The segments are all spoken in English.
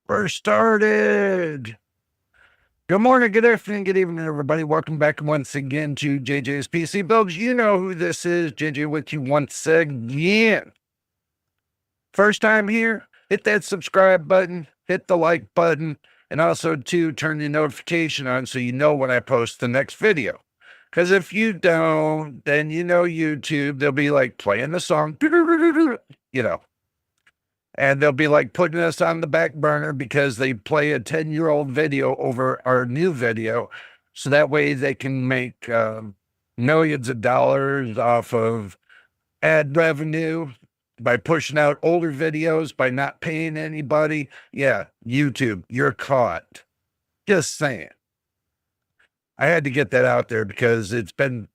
First started. Good morning, good afternoon, good evening, everybody. Welcome back once again to JJ's PC Builds. You know who this is. JJ with you once again. First time here, hit that subscribe button, hit the like button, and also, too, turn the notification on so you know when I post the next video. Because if you don't, then you know YouTube, they'll be like playing the song, you know. And they'll be like putting us on the back burner because they play a 10-year-old video over our new video. So that way they can make millions of dollars off of ad revenue by pushing out older videos, by not paying anybody. Yeah, YouTube, you're caught. Just saying. I had to get that out there because it's been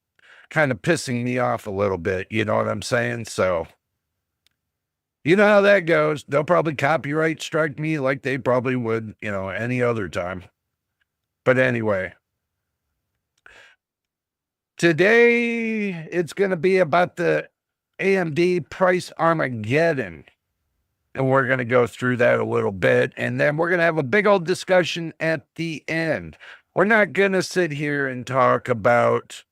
kind of pissing me off a little bit. You know what I'm saying? So you know how that goes. They'll probably copyright strike me like they probably would, any other time. But anyway, today it's going to be about the AMD price Armageddon. And we're going to go through that a little bit. And then we're going to have a big old discussion at the end. We're not going to sit here and talk about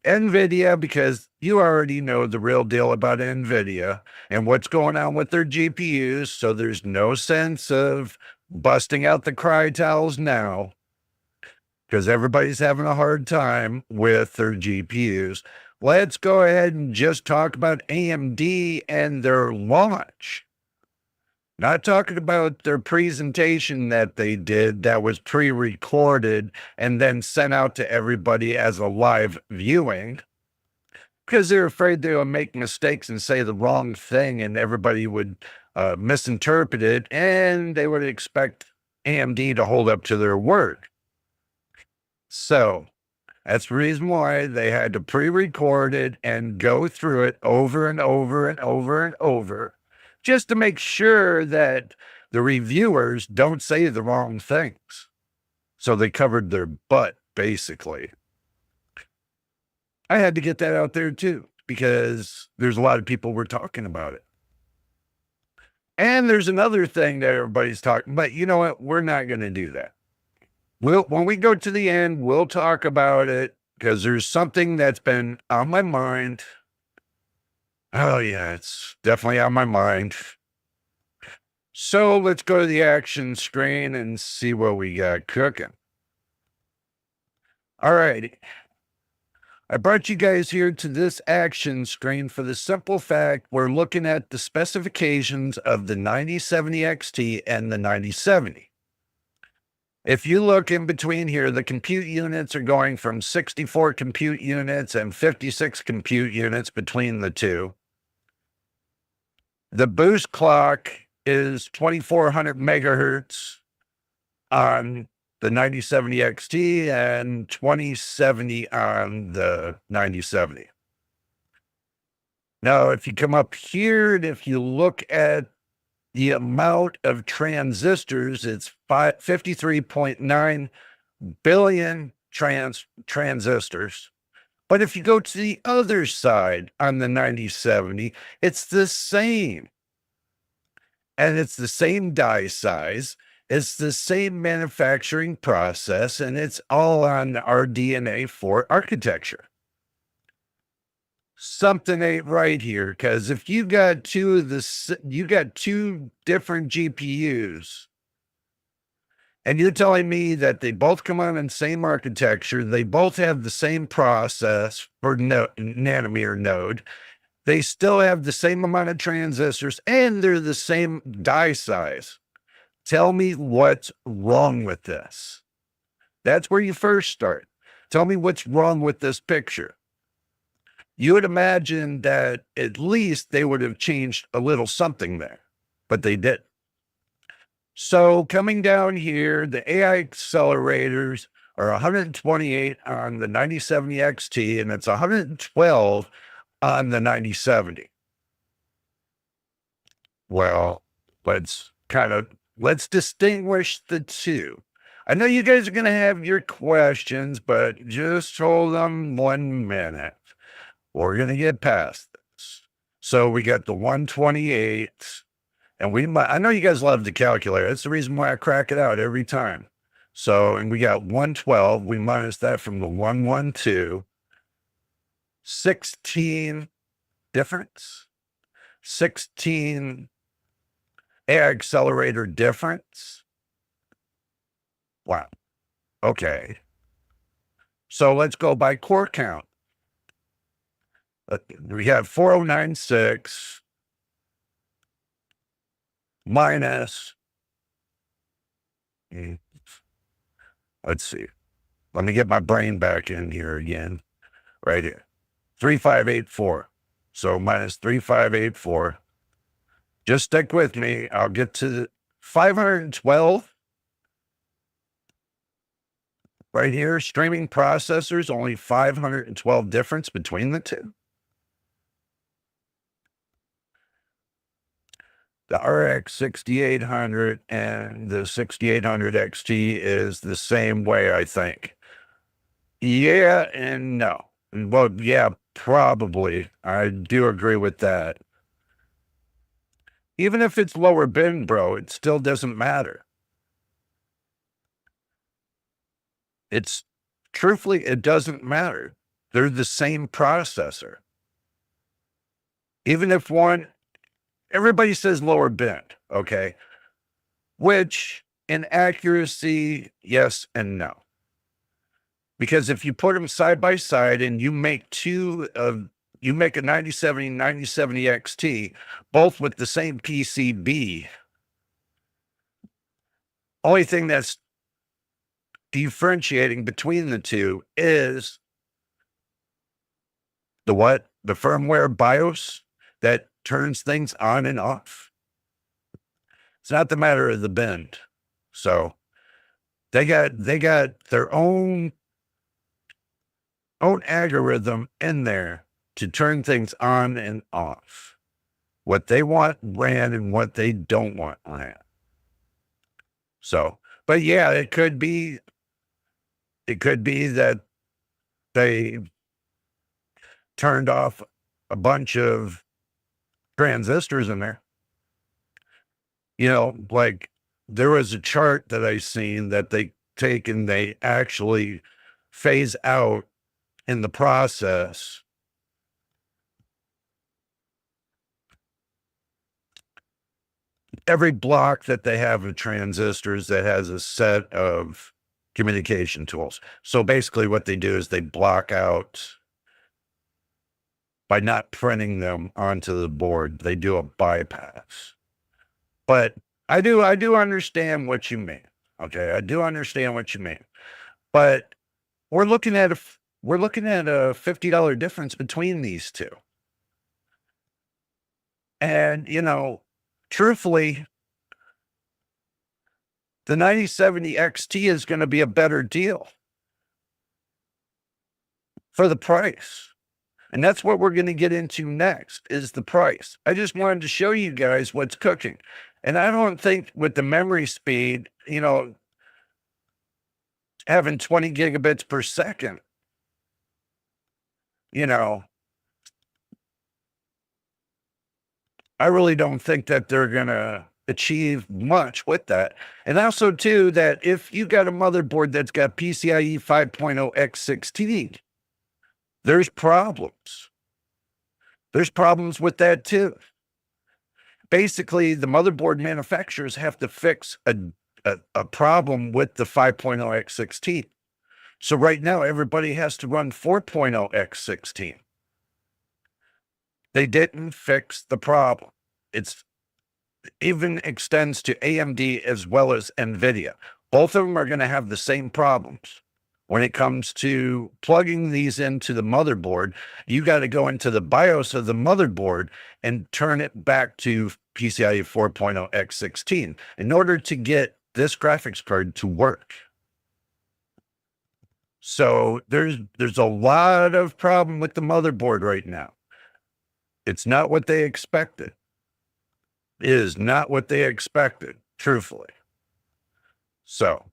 NVIDIA because you already know the real deal about NVIDIA and what's going on with their GPUs. So there's no sense of busting out the cry towels now because everybody's having a hard time with their GPUs. Let's go ahead and just talk about AMD and their launch. Not talking about their presentation that they did that was pre-recorded and then sent out to everybody as a live viewing because they're afraid they would make mistakes and say the wrong thing and everybody would misinterpret it and they would expect AMD to hold up to their word. So that's the reason why they had to pre-record it and go through it over and over and over and over, just to make sure that the reviewers don't say the wrong things. So they covered their butt, basically. I had to get that out there too, because there's a lot of people were talking about it. And there's another thing that everybody's talking, but you know what? We're not going to do that. When we go to the end, we'll talk about it because there's something that's been on my mind. Oh, yeah, it's definitely on my mind. So let's go to the action screen and see what we got cooking. All right. I brought you guys here to this action screen for the simple fact we're looking at the specifications of the 9070 XT and the 9070. If you look in between here, the compute units are going from 64 compute units and 56 compute units between the two. The boost clock is 2400 megahertz on the 9070 XT and 2070 on the 9070. Now, if you come up here and if you look at the amount of transistors, it's 53.9 billion transistors. But if you go to the other side on the 9070, it's the same. And it's the same die size. It's the same manufacturing process, and it's all on the RDNA 4 architecture. Something ain't right here, because if you got two different GPUs, and you're telling me that they both come on in the same architecture, they both have the same process for nanometer node, they still have the same amount of transistors, and they're the same die size. Tell me what's wrong with this. That's where you first start. Tell me what's wrong with this picture. You would imagine that at least they would have changed a little something there, but they didn't. So coming down here, the AI accelerators are 128 on the 9070 XT, and it's 112 on the 9070. Well, let's distinguish the two. I know you guys are going to have your questions, but just hold on 1 minute. We're going to get past this. So we got the 128 And I know you guys love the calculator. That's the reason why I crack it out every time. So, and we got 112. We minus that from the 112. 16 difference. 16 accelerator difference. Wow. Okay. So let's go by core count. We have 4096 minus, let's see. Let me get my brain back in here again. Right here. 3584. So minus 3584. Just stick with me. I'll get to the 512. Right here, streaming processors, only 512 difference between the two. The RX 6800 and the 6800 XT is the same way, I think. Yeah and no. Well, yeah, probably. I do agree with that. Even if it's lower bin, bro, it still doesn't matter. Truthfully, it doesn't matter. They're the same processor. Even if everybody says lower bin, okay? Which in accuracy, yes and no. Because if you put them side by side and you make you make a 9070, 9070 XT, both with the same PCB, only thing that's differentiating between the two is the firmware BIOS that turns things on and off. It's not the matter of the bend. So they got their own algorithm in there to turn things on and off. What they want ran and what they don't want ran. So, but yeah, it could be that they turned off a bunch of transistors in there. You know, like there was a chart that I seen that they take and they actually phase out in the process every block that they have of transistors that has a set of communication tools. So basically what they do is they block out by not printing them onto the board. They do a bypass. But I do understand what you mean. Okay, I do understand what you mean. But we're looking at a $50 difference between these two. And, you know, truthfully, the 9070 XT is going to be a better deal for the price. And that's what we're going to get into next is the price. I just wanted to show you guys what's cooking. And I don't think with the memory speed, you know, having 20 gigabits per second, you know, I really don't think that they're going to achieve much with that. And also too, that if you got a motherboard that's got PCIe 5.0 x16, there's problems. There's problems with that too. Basically, the motherboard manufacturers have to fix a problem with the 5.0 x16. So right now, everybody has to run 4.0 x16. They didn't fix the problem. It even extends to AMD as well as NVIDIA. Both of them are going to have the same problems. When it comes to plugging these into the motherboard, you got to go into the BIOS of the motherboard and turn it back to PCIe 4.0 x16 in order to get this graphics card to work. So there's a lot of problem with the motherboard right now. It's not what they expected. It is not what they expected, truthfully. So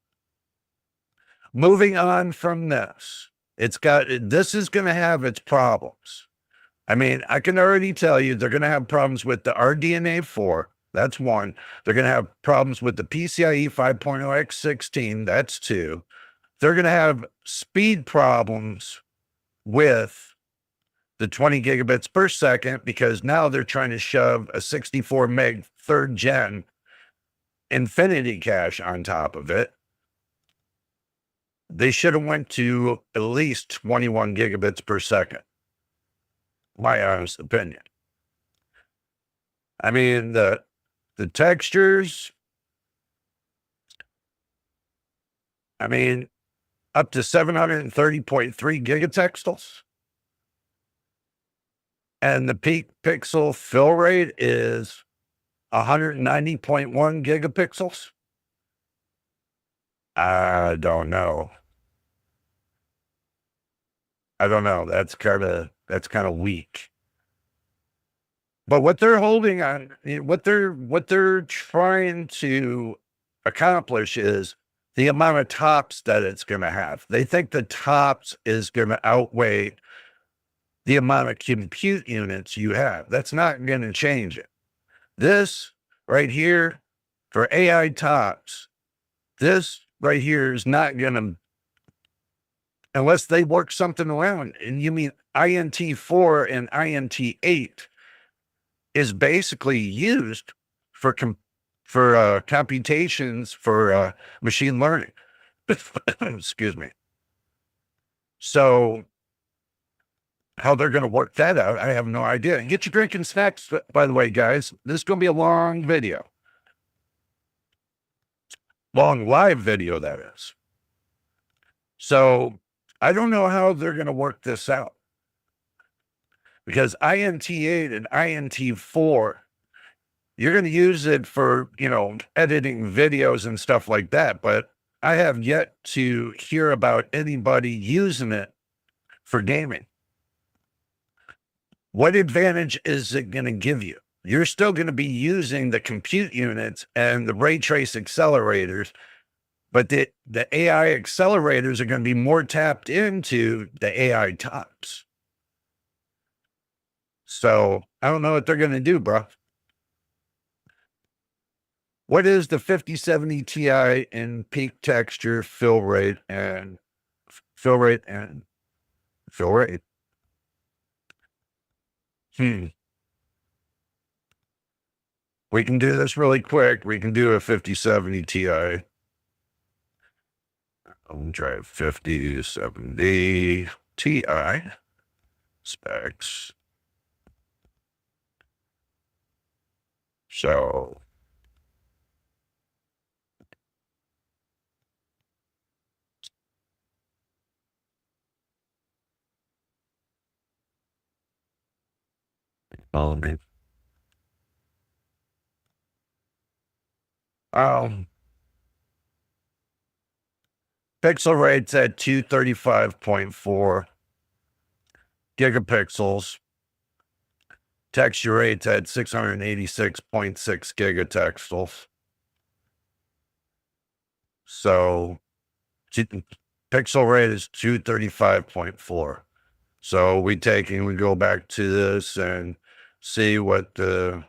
moving on from this, this is going to have its problems. I mean, I can already tell you they're going to have problems with the RDNA 4. That's one. They're going to have problems with the PCIe 5.0 x16. That's two. They're going to have speed problems with the 20 gigabits per second because now they're trying to shove a 64 meg third gen infinity cache on top of it. They should have went to at least 21 gigabits per second. My honest opinion. I mean, the textures, I mean, up to 730.3 gigatextiles. And the peak pixel fill rate is 190.1 gigapixels. I don't know. That's kind of weak. But what they're holding on, what they're trying to accomplish is the amount of tops that it's going to have. They think the tops is going to outweigh the amount of compute units you have. That's not going to change it. This right here for AI tops, this right here is not going to, unless they work something around. And you mean INT4 and INT8 is basically used for computations for machine learning. Excuse me. So how they're going to work that out, I have no idea. And get your drinking snacks, by the way, guys. This is going to be a long video. Long live video, that is. So I don't know how they're going to work this out. Because INT8 and INT4, you're going to use it for, editing videos and stuff like that. But I have yet to hear about anybody using it for gaming. What advantage is it going to give you? You're still going to be using the compute units and the ray trace accelerators, but the AI accelerators are going to be more tapped into the AI tops. So I don't know what they're going to do, bro. What is the 5070 Ti in peak texture, fill rate, and fill rate? We can do this really quick. We can do a 5070 Ti. I'll try 5070 Ti specs. So follow me. Pixel rate's at 235.4 gigapixels. Texture rate's at 686.6 gigatextiles. So pixel rate is 235.4. So we go back to this and see what the,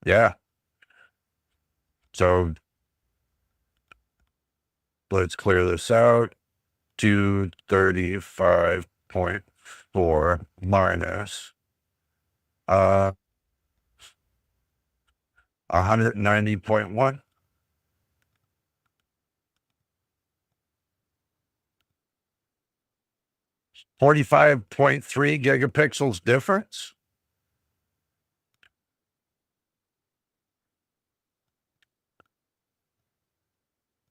yeah. So let's clear this out. 235.4 minus 190.1. 45.3 gigapixels difference.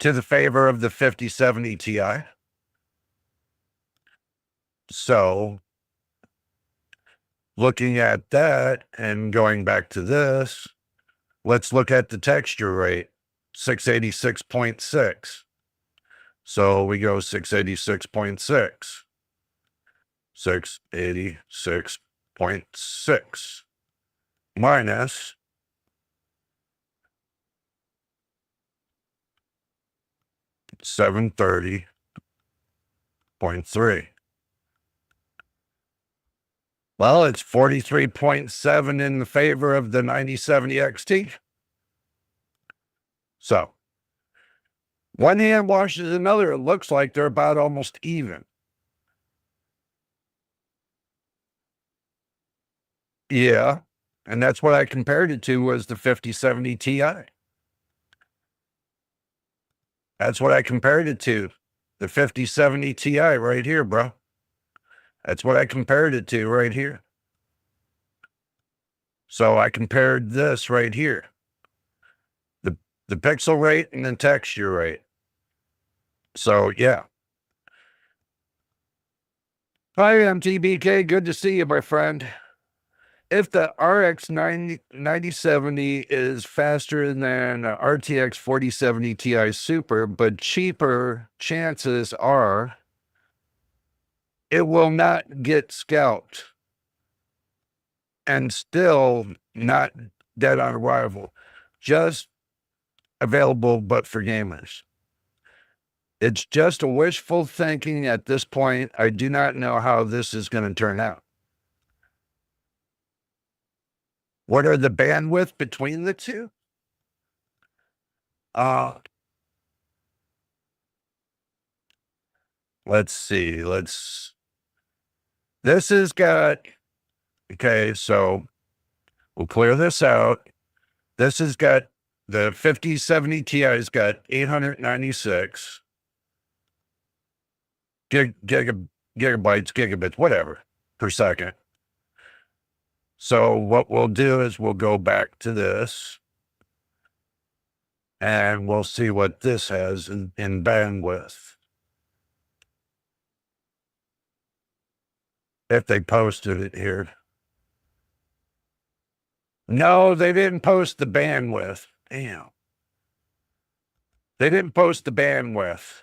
To the favor of the 5070 Ti. So looking at that and going back to this, let's look at the texture rate, 686.6. So we go 686.6. 686.6 minus 730.3. Well, it's 43.7 in the favor of the 9070 XT. So one hand washes another. It looks like they're about almost even. Yeah. And that's what I compared it to was the 5070 Ti. That's what I compared it to. The 5070 Ti right here, bro. That's what I compared it to right here. So I compared this right here. The pixel rate and the texture rate. So yeah. Hi, I'm TBK. Good to see you, my friend. If the RX 9070 is faster than RTX 4070 Ti Super, but cheaper, chances are it will not get scalped and still not dead on arrival. Just available, but for gamers. It's just a wishful thinking at this point. I do not know how this is going to turn out. What are the bandwidth between the two? Let's see. This has got, okay, so we'll clear this out. This has got the 5070 Ti's got 896 gigabits, whatever, per second. So what we'll do is we'll go back to this and we'll see what this has in bandwidth. If they posted it here. No, they didn't post the bandwidth. Damn. They didn't post the bandwidth.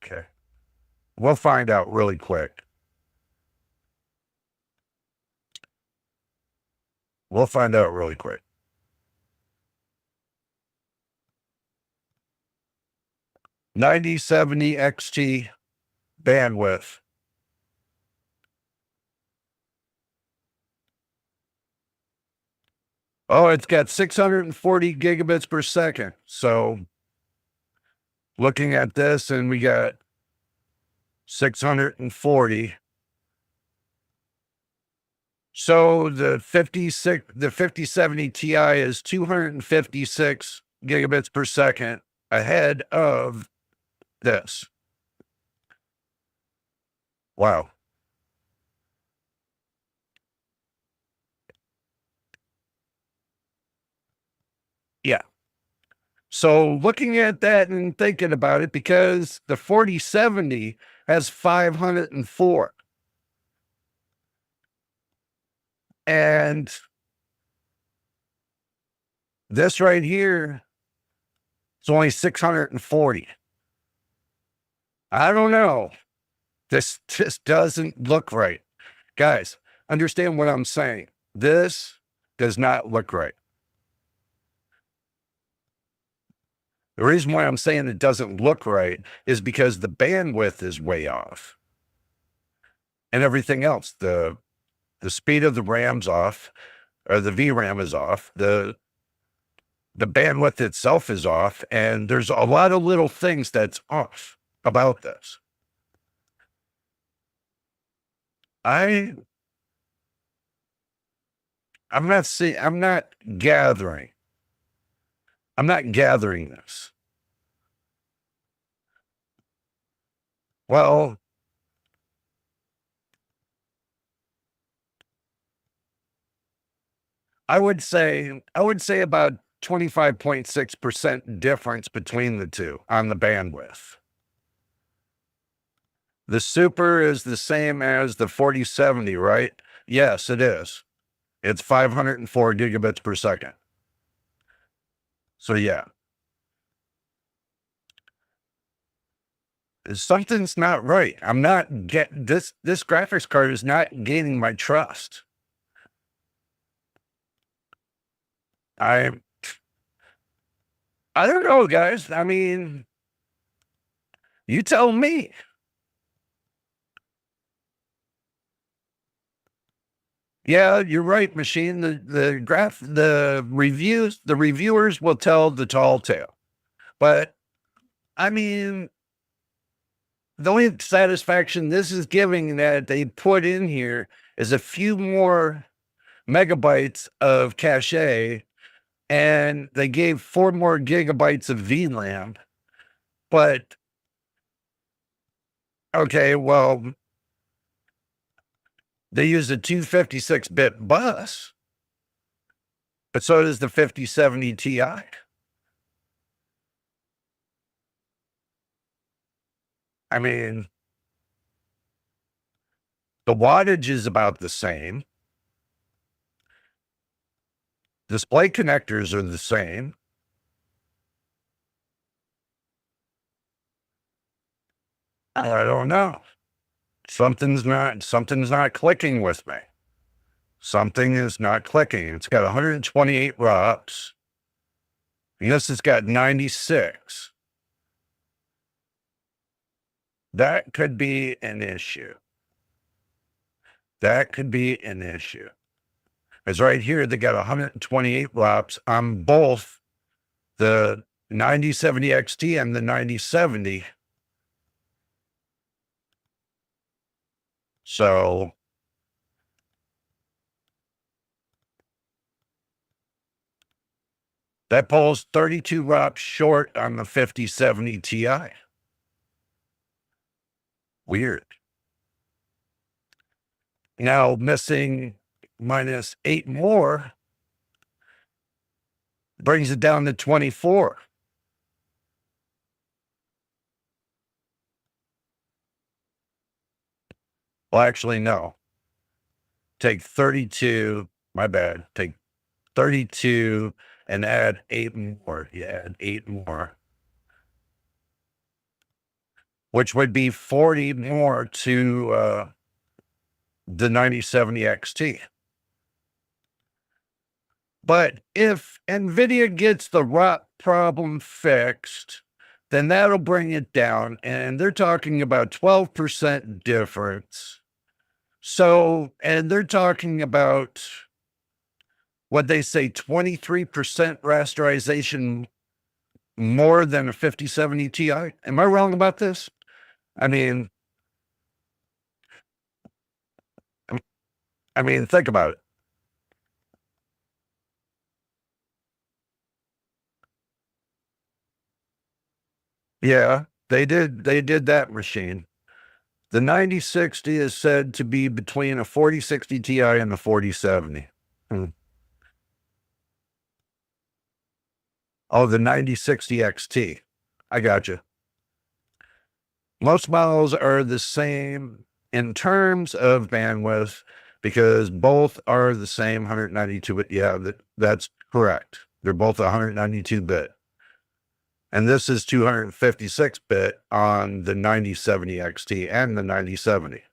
Okay. We'll find out really quick. We'll find out really quick. 9070 XT bandwidth. Oh, it's got 640 gigabits per second. So looking at this, and we got 640. So the 5070 Ti is 256 gigabits per second ahead of this. Wow. Yeah. So looking at that and thinking about it, because the 4070 has 504. And this right here is only 640. I don't know. This just doesn't look right. Guys, understand what I'm saying. This does not look right. The reason why I'm saying it doesn't look right is because the bandwidth is way off. And everything else, the speed of the RAM's off, or the VRAM is off, the bandwidth itself is off, and there's a lot of little things that's off about this. I'm not gathering. I'm not gathering this. Well, I would say about 25.6% difference between the two on the bandwidth. The Super is the same as the 4070, right? Yes, it is. It's 504 gigabits per second. So yeah. Something's not right. I'm not this graphics card is not gaining my trust. I don't know, guys. I mean, you tell me. Yeah, you're right, machine. The reviewers will tell the tall tale. But I mean, the only satisfaction this is giving that they put in here is a few more megabytes of cache, and they gave 4 more gigabytes of VLAN. But okay, well, they use a 256-bit bus, but so does the 5070 Ti. I mean, the wattage is about the same. Display connectors are the same. I don't know. Something's not clicking with me. Something is not clicking. It's got 128 ROPS. Yes, it's got 96. That could be an issue. That could be an issue. Because right here, they got 128 ROPS on both the 9070 XT and the 9070. So that pulls 32 ROPS short on the 5070 Ti. Weird. Now missing minus 8 more brings it down to 24. Well, actually, no. Take 32, my bad. Take 32 and add 8 more. You add 8 more, which would be 40 more to the 9070 XT. But if NVIDIA gets the ROP problem fixed, then that'll bring it down. And they're talking about 12% difference. So, and they're talking about what they say 23% rasterization more than a 5070 Ti. Am I wrong about this? I mean, think about it. Yeah, they did that machine. The 9060 is said to be between a 4060 Ti and a 4070. Hmm. Oh, the 9060 XT. I got you. Most models are the same in terms of bandwidth because both are the same 192-bit. Yeah, that's correct. They're both 192-bit. And this is 256-bit on the 9070 XT and the 9070.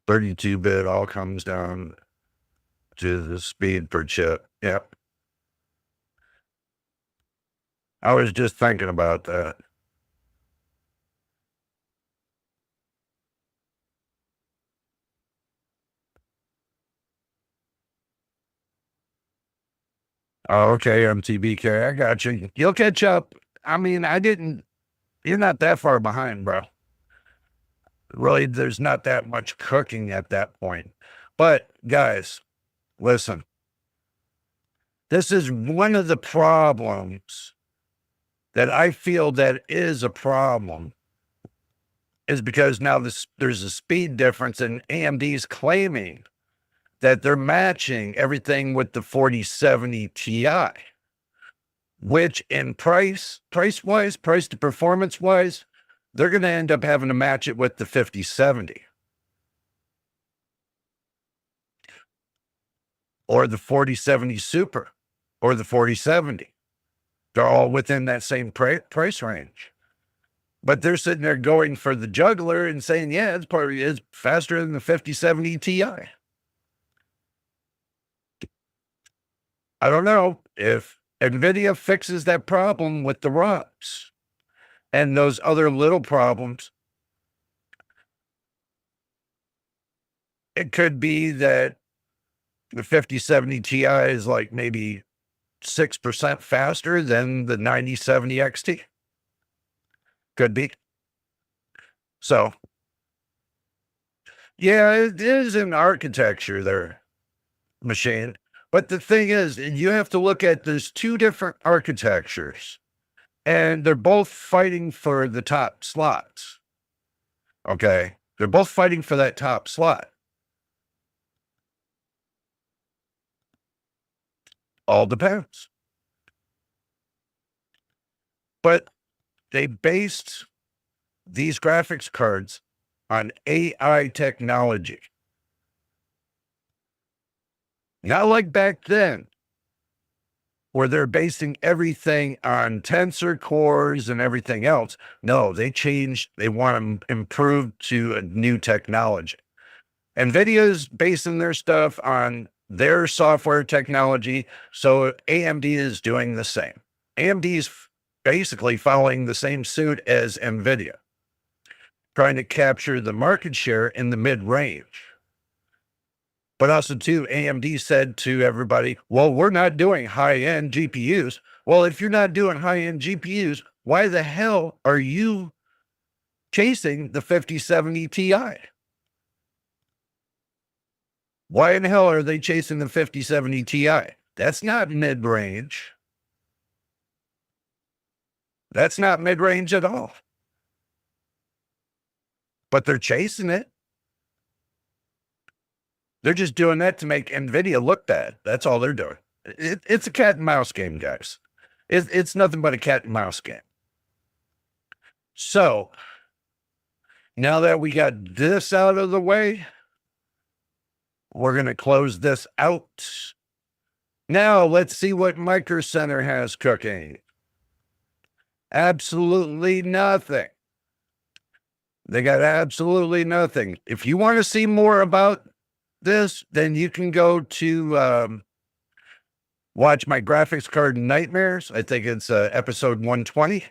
32-bit all comes down to the speed per chip. Yep. I was just thinking about that. Oh, okay, MTBK. I got you. You'll catch up. You're not that far behind, bro. Really, there's not that much cooking at that point. But guys, listen, this is one of the problems that I feel that is a problem is because now there's a speed difference and AMD's claiming that they're matching everything with the 4070 Ti, which in price to performance wise, they're going to end up having to match it with the 5070 or the 4070 Super or the 4070. They're all within that same price range. But they're sitting there going for the juggler and saying, yeah, it's faster than the 5070 Ti. I don't know if NVIDIA fixes that problem with the ROPS and those other little problems. It could be that the 5070 Ti is like maybe 6% faster than the 9070 XT. Could be. So, yeah, it is an architecture there, machine. But the thing is, you have to look at there's two different architectures, and they're both fighting for the top slots. Okay. They're both fighting for that top slot. All depends. But they based these graphics cards on AI technology. Not like back then, where they're basing everything on tensor cores and everything else. No, they changed. They want to improve to a new technology. NVIDIA's basing their stuff on their software technology. So AMD is doing the same. AMD is basically following the same suit as NVIDIA, trying to capture the market share in the mid range. But also, too, AMD said to everybody, well, we're not doing high end GPUs. Well, if you're not doing high end GPUs, why the hell are you chasing the 5070 Ti? Why in the hell are they chasing the 5070 Ti? That's not mid range. That's not mid range at all. But they're chasing it. They're just doing that to make NVIDIA look bad. That's all they're doing. It's a cat and mouse game, guys. It's nothing but a cat and mouse game. So now that we got this out of the way, we're going to close this out. Now let's see what Micro Center has cooking. Absolutely nothing. They got absolutely nothing. If you want to see more about this, then you can go to watch my graphics card nightmares. I think it's episode 120.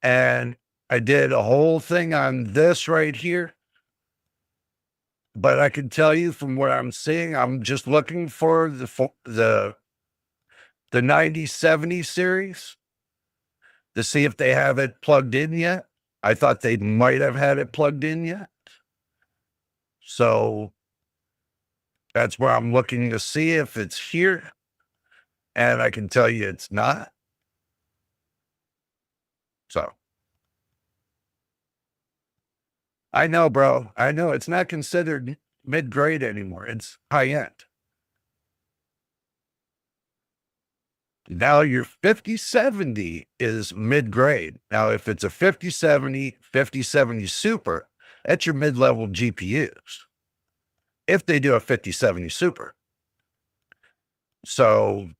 And I did a whole thing on this right here. But I can tell you from what I'm seeing, I'm just looking for the 9070 series to see if they have it plugged in yet. I thought they might have had it plugged in yet. So that's where I'm looking to see if it's here. And I can tell you it's not. So I know, bro. I know it's not considered mid-grade anymore. It's high-end. Now your 5070 is mid-grade. Now, if it's a 5070, 5070 Super, that's your mid-level GPUs. If they do a 5070 Super. So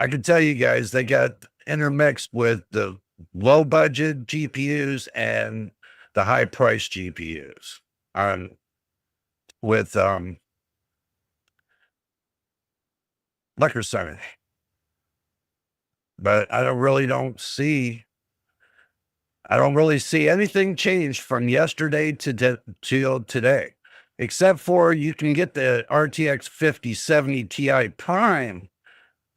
I can tell you guys, they got intermixed with the low-budget GPUs and the high-priced GPUs with Micro Center. But I don't really see anything changed from yesterday to till today, except for you can get the RTX 5070 Ti Prime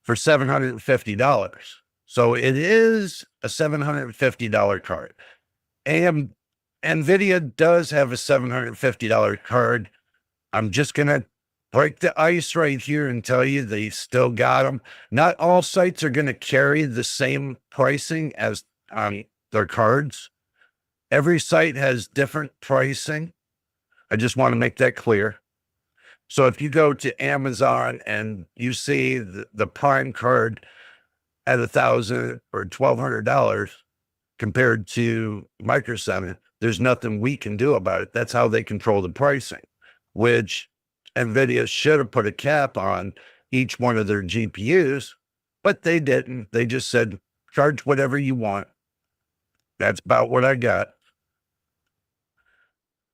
for $750. So it is a $750 card. NVIDIA does have a $750 card. I'm just going to break the ice right here and tell you they still got them. Not all sites are going to carry the same pricing as their cards. Every site has different pricing. I just want to make that clear. So if you go to Amazon and you see the Prime card at $1,000 or $1,200 compared to Micro Center, there's nothing we can do about it. That's how they control the pricing, which NVIDIA should have put a cap on each one of their GPUs, but they didn't. They just said, charge whatever you want. That's about what I got.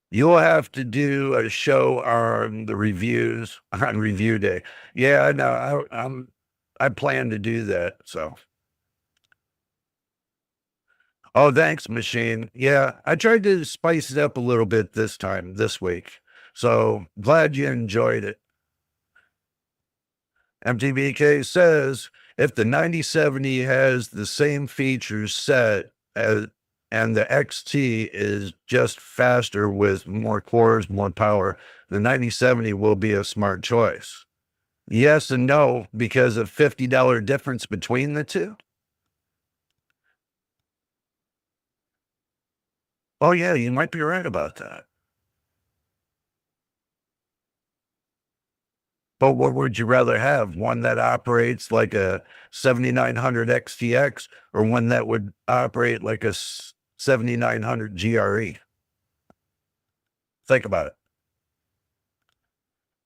You'll have to do a show on the reviews on review day. Yeah, I know. I plan to do that. So, oh, thanks, machine. Yeah, I tried to spice it up a little bit this week. So glad you enjoyed it. MTBK says if the 9070 has the same features set as and the XT is just faster with more cores, more power, the 9070 will be a smart choice. Yes and no, because of $50 difference between the two. Oh yeah, you might be right about that. But what would you rather have? One that operates like a 7900 XTX or one that would operate like a 7900 GRE? Think about it.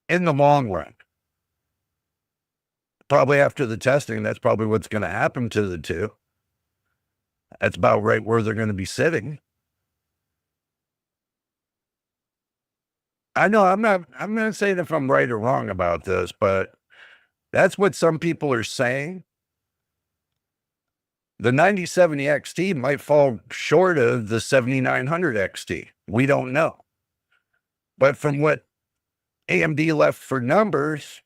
In the long run, probably after the testing, that's probably what's going to happen to the two. That's about right where they're going to be sitting. I know I'm not saying if I'm right or wrong about this, but that's what some people are saying. The 9070 XT might fall short of the 7900 XT. We don't know. But from what AMD left for numbers,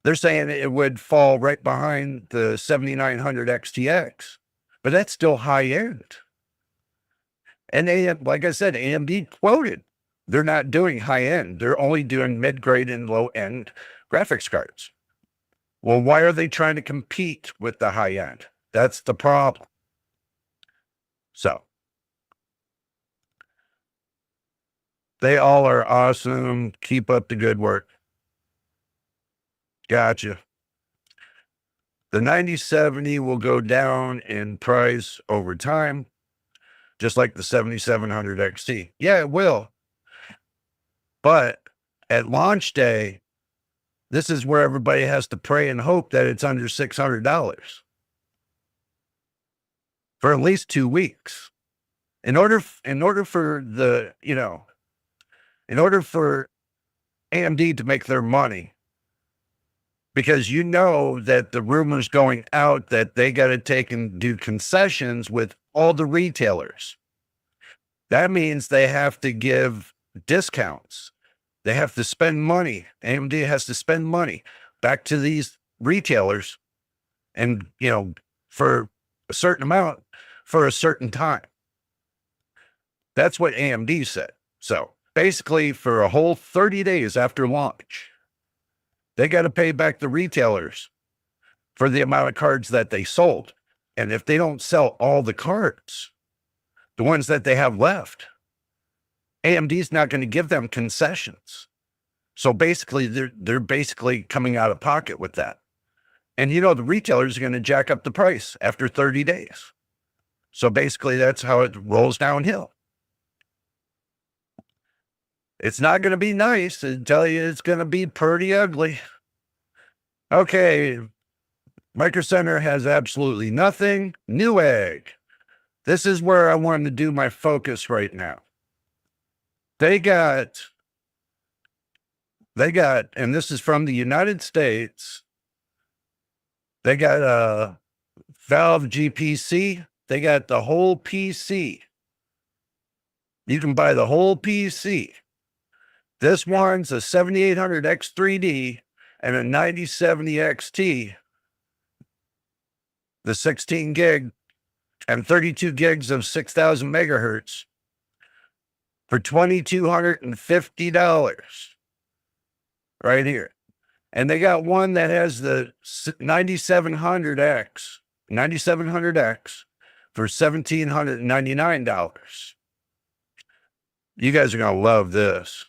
they're saying it would fall right behind the 7900 XTX, but that's still high end. And like I said, AMD quoted, they're not doing high end. They're only doing mid grade and low end graphics cards. Well, why are they trying to compete with the high end? That's the problem. So they all are awesome. Keep up the good work. Gotcha. The 9070 will go down in price over time, just like the 7700 XT. Yeah, it will. But at launch day, this is where everybody has to pray and hope that it's under $600 for at least 2 weeks. In order for AMD to make their money, because that the rumors going out that they got to take and do concessions with all the retailers. That means they have to give discounts. They have to spend money. AMD has to spend money back to these retailers and, for a certain amount for a certain time. That's what AMD said. So basically for a whole 30 days after launch, they got to pay back the retailers for the amount of cards that they sold. And if they don't sell all the cards, the ones that they have left, AMD's not going to give them concessions. So basically, they're basically coming out of pocket with that. And the retailers are going to jack up the price after 30 days. So basically, that's how it rolls downhill. It's not going to be nice. I tell you, it's going to be pretty ugly. Okay. Micro Center has absolutely nothing. Newegg. This is where I wanted to do my focus right now. They got, and this is from the United States. They got a Valve GPC. They got the whole PC. You can buy the whole PC. This one's a 7800 X3D and a 9070 XT. The 16 gig and 32 gigs of 6,000 megahertz for $2,250 right here. And they got one that has the 9700X for $1,799. You guys are going to love this.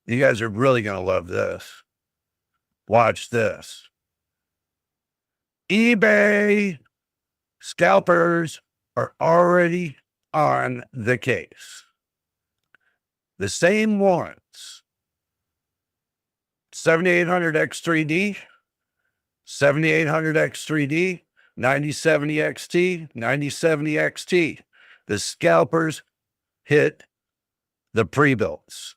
You guys are really going to love this. Watch this. eBay scalpers are already on the case. The same ones. 7800 X3D, 7800 X3D, 9070 XT, 9070 XT. The scalpers hit the pre-builds.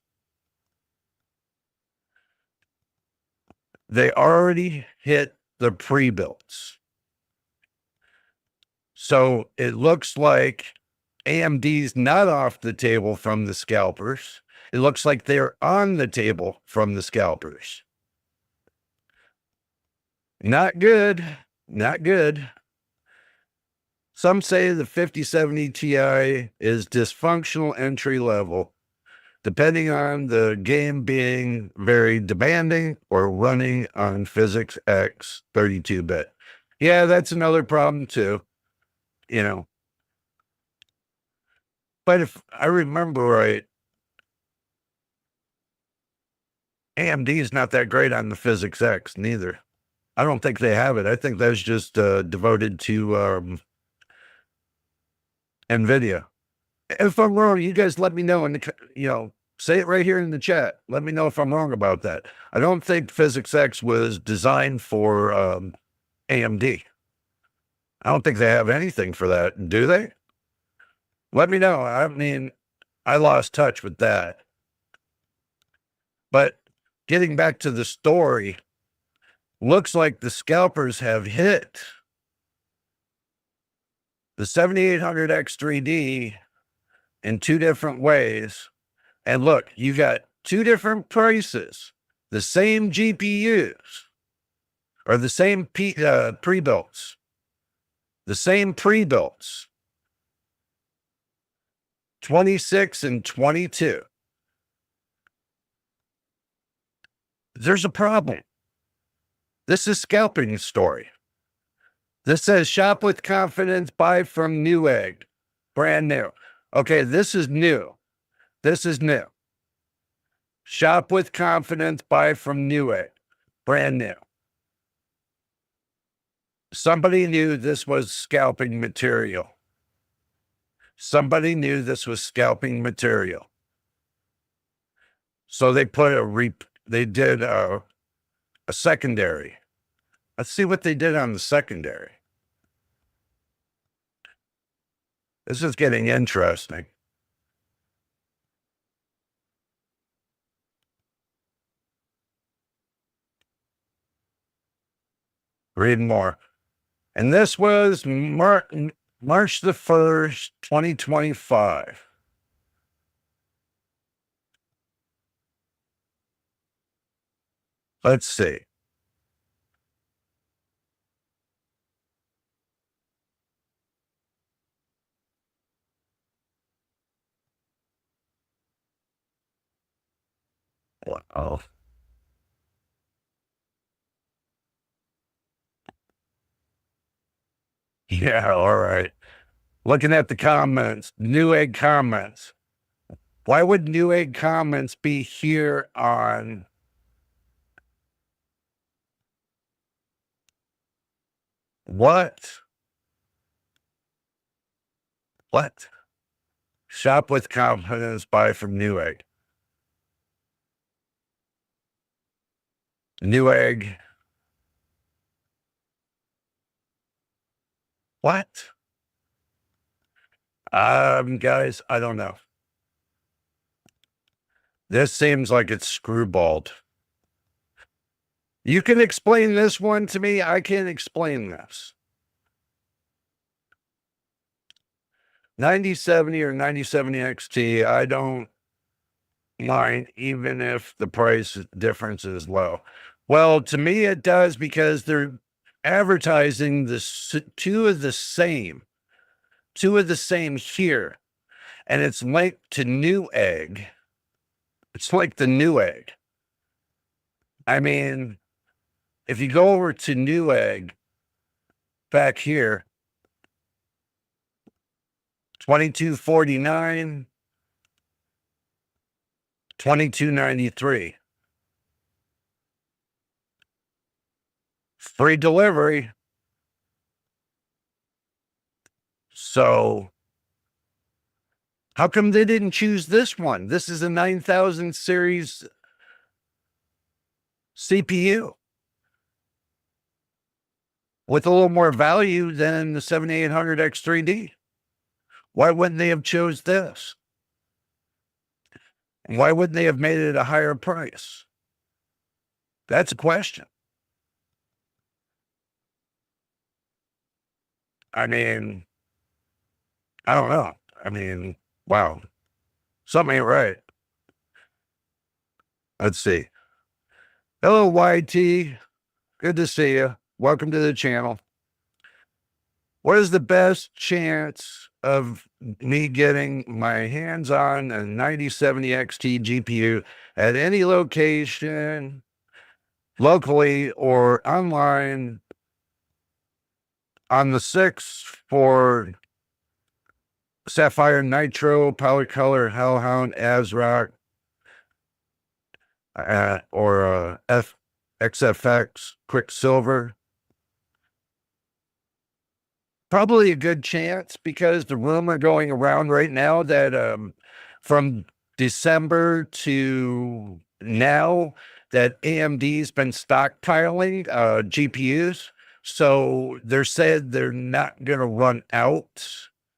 They already hit the pre-builds. So it looks like AMD's not off the table from the scalpers. It looks like they're on the table from the scalpers. Not good. Not good. Some say the 5070 Ti is dysfunctional entry level, depending on the game being very demanding or running on Physics X 32-bit. Yeah, that's another problem too, you know. But if I remember right, AMD is not that great on the Physics X neither. I don't think they have it. I think that's just devoted to NVIDIA. If I'm wrong, you guys let me know in the, say it right here in the chat. Let me know if I'm wrong about that. I don't think Physics X was designed for AMD. I don't think they have anything for that, do they? Let me know. I mean, I lost touch with that. But getting back to the story, looks like the scalpers have hit the 7800X3D in two different ways. And look, you got two different prices, the same GPUs, or the same pre-builts, the same pre-builts, 26 and 22. There's a problem. This is scalping story. This says shop with confidence, buy from Newegg, brand new. Okay, this is new. This is new. Shop with confidence, buy from Newegg, brand new. Somebody knew this was scalping material. Somebody knew this was scalping material. So they put they did a secondary. Let's see what they did on the secondary. This is getting interesting. Read more. And this was March the 1st, 2025. Let's see. Wow. Yeah, all right. Looking at the comments, Newegg comments. Why would Newegg comments be here on what? What? Shop with confidence, buy from Newegg. Newegg. What? Guys, I don't know. This seems like it's screwballed. You can explain this one to me. I can't explain this. 9070 or 9070 XT, I don't mind even if the price difference is low. Well, to me it does because they're advertising two of the same here, and it's linked to Newegg. It's like the Newegg. I mean, if you go over to Newegg back here, 2249, 2293. Free delivery. So how come they didn't choose this one? This is a 9000 series CPU with a little more value than the 7800X3D. Why wouldn't they have chose this? Why wouldn't they have made it a higher price? That's a question. I mean, I don't know. I mean, wow. Something ain't right. Let's see. Hello, YT. Good to see you. Welcome to the channel. What is the best chance of me getting my hands on a 9070 XT GPU at any location, locally or online, on the 6th for Sapphire Nitro, Polycolor, Hellhound, ASRock, or XFX, Quicksilver? Probably a good chance because the rumor going around right now that from December to now that AMD's been stockpiling GPUs. So they're said they're not going to run out.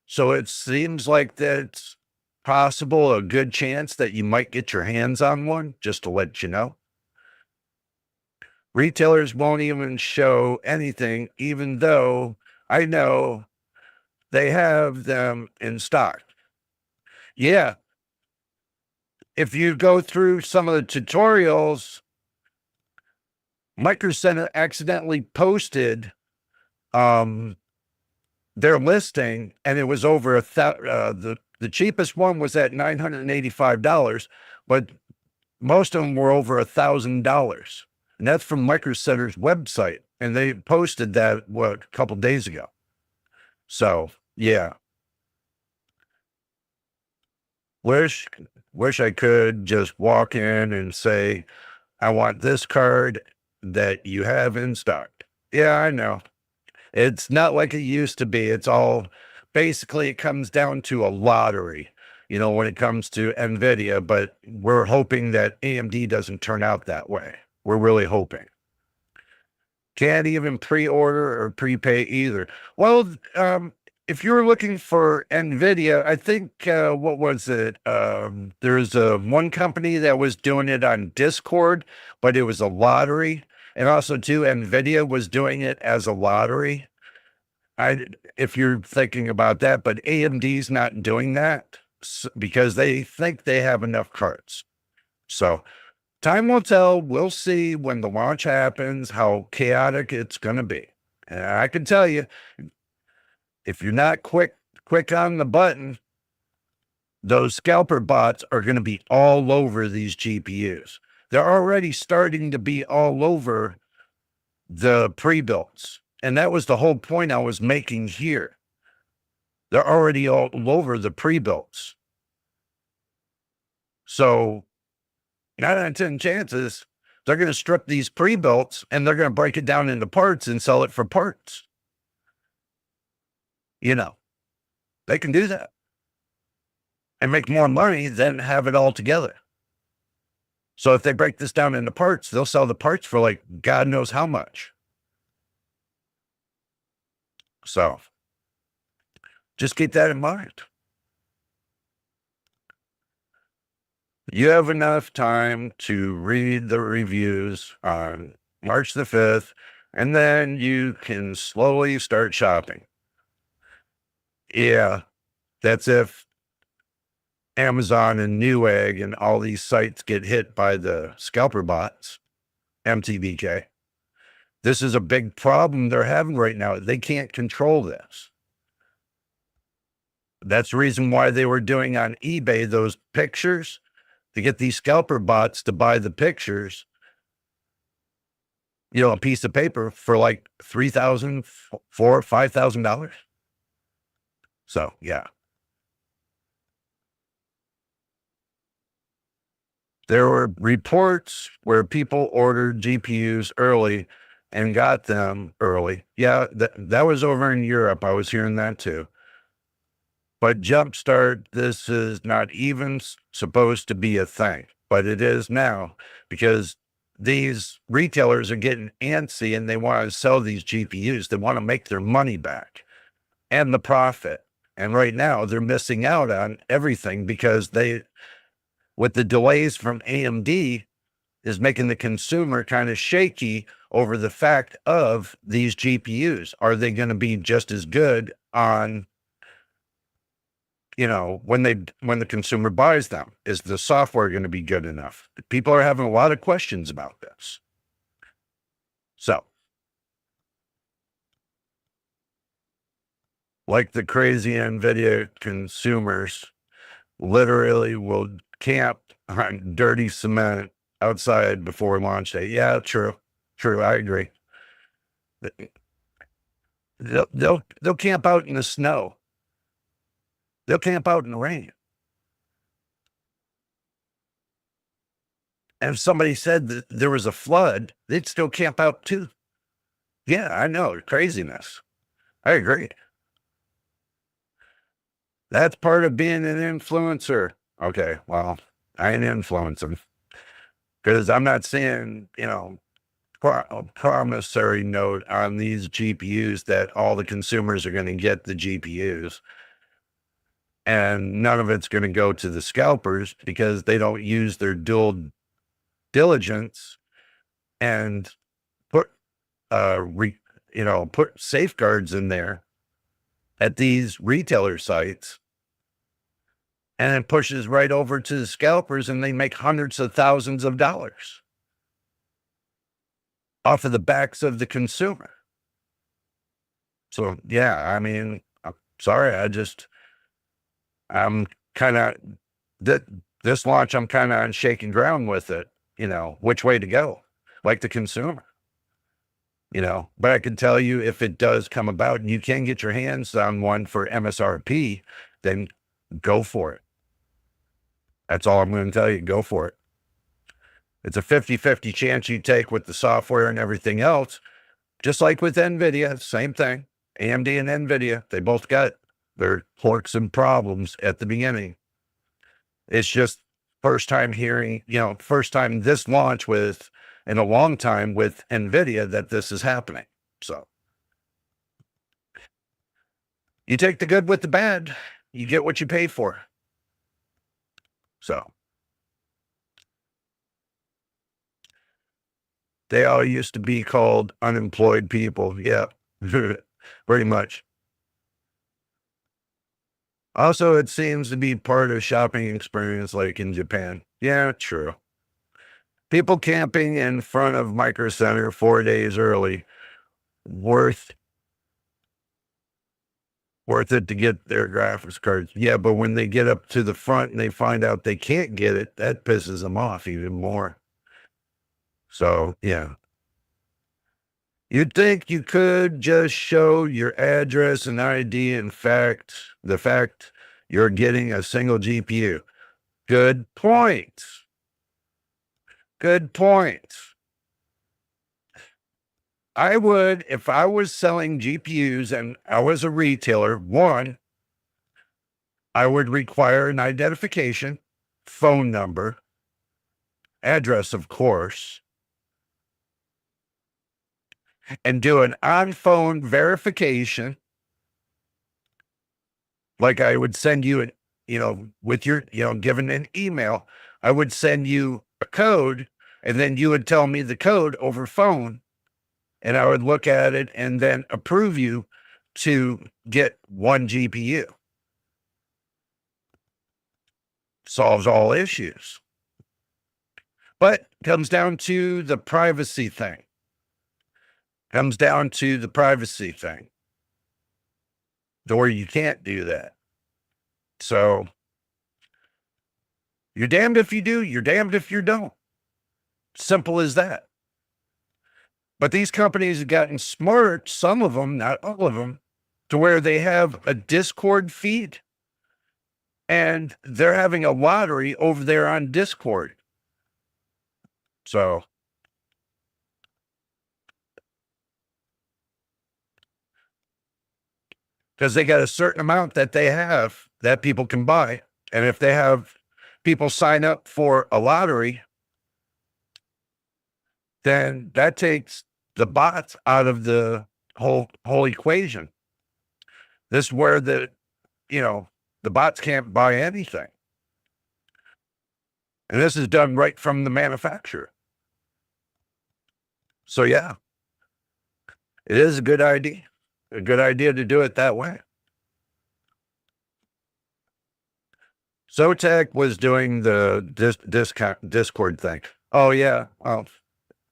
So it seems like that's possible, a good chance that you might get your hands on one, just to let you know. Retailers won't even show anything, even though I know they have them in stock. Yeah. If you go through some of the tutorials, Micro Center accidentally posted their listing, and it was over the cheapest one was at $985, but most of them were over $1,000. And that's from Micro Center's website. And they posted that, a couple days ago. So, yeah. Wish I could just walk in and say, I want this card that you have in stock. Yeah, I know. It's not like it used to be. It's all basically, it comes down to a lottery, when it comes to NVIDIA, but we're hoping that AMD doesn't turn out that way. We're really hoping. Can't even pre-order or prepay either. Well, if you're looking for NVIDIA, I think, what was it? There's one company that was doing it on Discord, but it was a lottery. And also too, NVIDIA was doing it as a lottery. If you're thinking about that, but AMD's not doing that because they think they have enough cards. So time will tell. We'll see when the launch happens, how chaotic it's going to be. And I can tell you, if you're not quick on the button, those scalper bots are going to be all over these GPUs. They're already starting to be all over the pre-builts. And that was the whole point I was making here. They're already all over the pre-builts. So 9 out of 10 chances, they're going to strip these pre-builts and they're going to break it down into parts and sell it for parts. They can do that and make more money than have it all together. So if they break this down into parts, they'll sell the parts for like God knows how much. So just keep that in mind. You have enough time to read the reviews on March the 5th, and then you can slowly start shopping. Yeah, that's if Amazon and Newegg and all these sites get hit by the scalper bots, MTBK. This is a big problem they're having right now. They can't control this. That's the reason why they were doing on eBay those pictures, to get these scalper bots to buy the pictures, a piece of paper for like $3,000, $4,000, $5,000. So, yeah. There were reports where people ordered GPUs early and got them early. Yeah, that was over in Europe. I was hearing that too. But Jumpstart, this is not even supposed to be a thing, but it is now because these retailers are getting antsy and they want to sell these GPUs. They want to make their money back and the profit. And right now they're missing out on everything because with the delays from AMD, is making the consumer kind of shaky over the fact of these GPUs. Are they going to be just as good on when the consumer buys them, is the software going to be good enough? People are having a lot of questions about this. So, like the crazy NVIDIA consumers literally will camp on dirty cement outside before launch day. Yeah, true. True. I agree. They'll camp out in the snow. They'll camp out in the rain. And if somebody said that there was a flood, they'd still camp out too. Yeah, I know. Craziness. I agree. That's part of being an influencer. Okay, well, I ain't influencing because I'm not seeing, a promissory note on these GPUs that all the consumers are going to get the GPUs. And none of it's going to go to the scalpers because they don't use their dual diligence and put, put safeguards in there at these retailer sites, and it pushes right over to the scalpers and they make hundreds of thousands of dollars off of the backs of the consumer. So, yeah, I mean, I'm sorry. I'm kind of, this launch, I'm kind of on shaking ground with it, which way to go, like the consumer, but I can tell you if it does come about and you can get your hands on one for MSRP, then go for it. That's all I'm going to tell you. Go for it. It's a 50-50 chance you take with the software and everything else. Just like with NVIDIA, same thing. AMD and NVIDIA, they both got their quirks and problems at the beginning. It's just first time this launch with, in a long time with NVIDIA that this is happening. So you take the good with the bad, you get what you pay for. So they all used to be called unemployed people. Yeah, pretty much. Also, it seems to be part of shopping experience like in Japan. Yeah, true. People camping in front of Micro Center 4 days early, worth it to get their graphics cards. Yeah, but when they get up to the front and they find out they can't get it, that pisses them off even more. So, yeah. You'd think you could just show your address and ID. In fact, the fact you're getting a single GPU. Good point. Good point. I would, if I was selling GPUs and I was a retailer, one, I would require an identification, phone number, address, of course, and do an on-phone verification. Like I would send you with your, given an email, I would send you a code and then you would tell me the code over phone and I would look at it and then approve you to get one GPU. Solves all issues. But comes down to the privacy thing. Or you can't do that. So you're damned if you do, you're damned if you don't. Simple as that. But these companies have gotten smart, some of them, not all of them, to where they have a Discord feed and they're having a lottery over there on Discord. So because they got a certain amount that they have that people can buy. And if they have people sign up for a lottery, then that takes the bots out of the whole equation. This is where the bots can't buy anything. And this is done right from the manufacturer. So yeah, it is a good idea to do it that way. Zotac was doing the Discord thing. Oh yeah. Oh,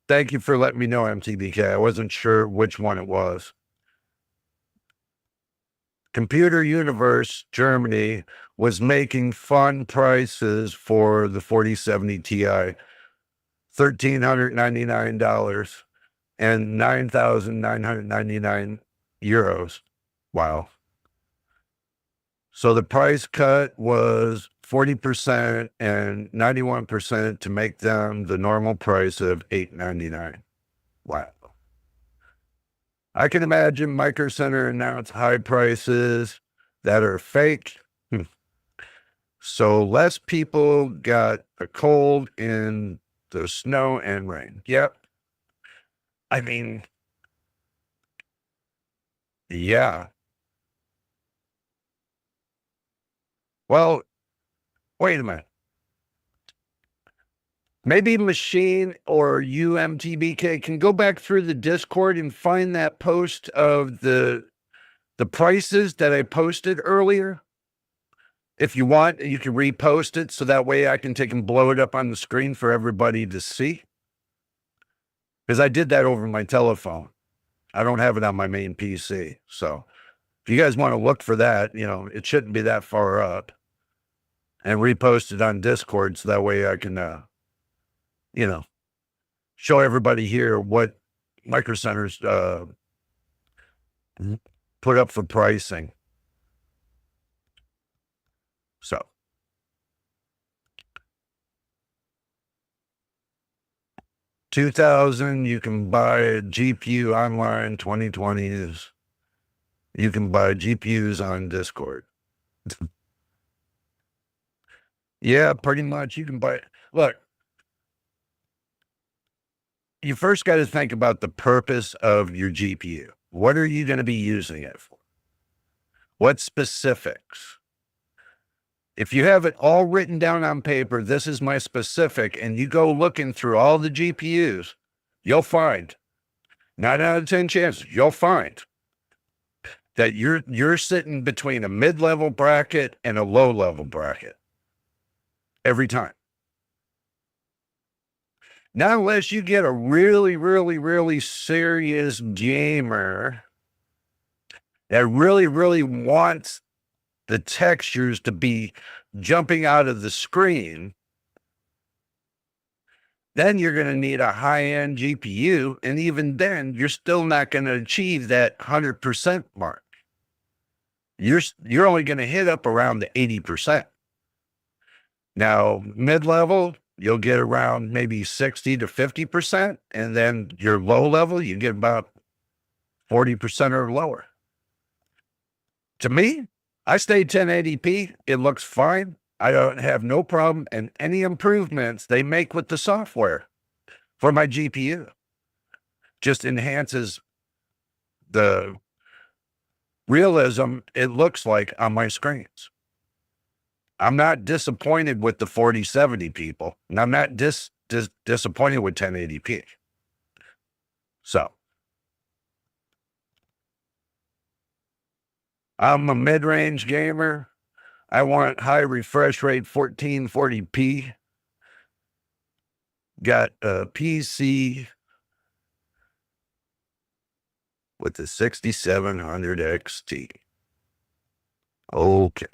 thank you for letting me know, MTBK. I wasn't sure which one it was. Computer Universe Germany was making fun prices for the 4070 Ti, $1,399 and 9,999 euros. Wow. So the price cut was 40% and 91% to make them the normal price of $899. Wow. I can imagine Micro Center announced high prices that are fake. So less people got a cold in the snow and rain. Yep. I mean, yeah. Well, wait a minute. Maybe Machine or UMTBK can go back through the Discord and find that post of the prices that I posted earlier. If you want, you can repost it so that way I can take and blow it up on the screen for everybody to see. Because I did that over my telephone. I don't have it on my main PC. So if you guys want to look for that, you know, it shouldn't be that far up. And repost it on Discord so that way I can, you know, show everybody here what Micro Centers put up for pricing. So. $2,000, you can buy a GPU online, 2020s. You can buy GPUs on Discord. Yeah, pretty much. You can buy it. Look, you first got to think about the purpose of your GPU. What are you going to be using it for? What specifics? If you have it all written down on paper, this is my specific, and you go looking through all the GPUs, you'll find 9 out of 10 chances, you'll find that you're sitting between a mid-level bracket and a low-level bracket every time. Not unless you get a really, really, really serious gamer that really, really wants the textures to be jumping out of the screen, then you're going to need a high-end GPU, and even then, you're still not going to achieve that 100% mark. You're only going to hit up around the 80%. Now, mid-level, you'll get around maybe 60 to 50%, and then your low level, you get about 40% or lower. To me, I stay 1080p. It looks fine. I don't have no problem, and any improvements they make with the software for my GPU just enhances the realism it looks like on my screens. I'm not disappointed with the 4070 people, and I'm not disappointed with 1080p. So I'm a mid-range gamer. I want high refresh rate, 1440p. Got a PC with the 6700 XT. Okay.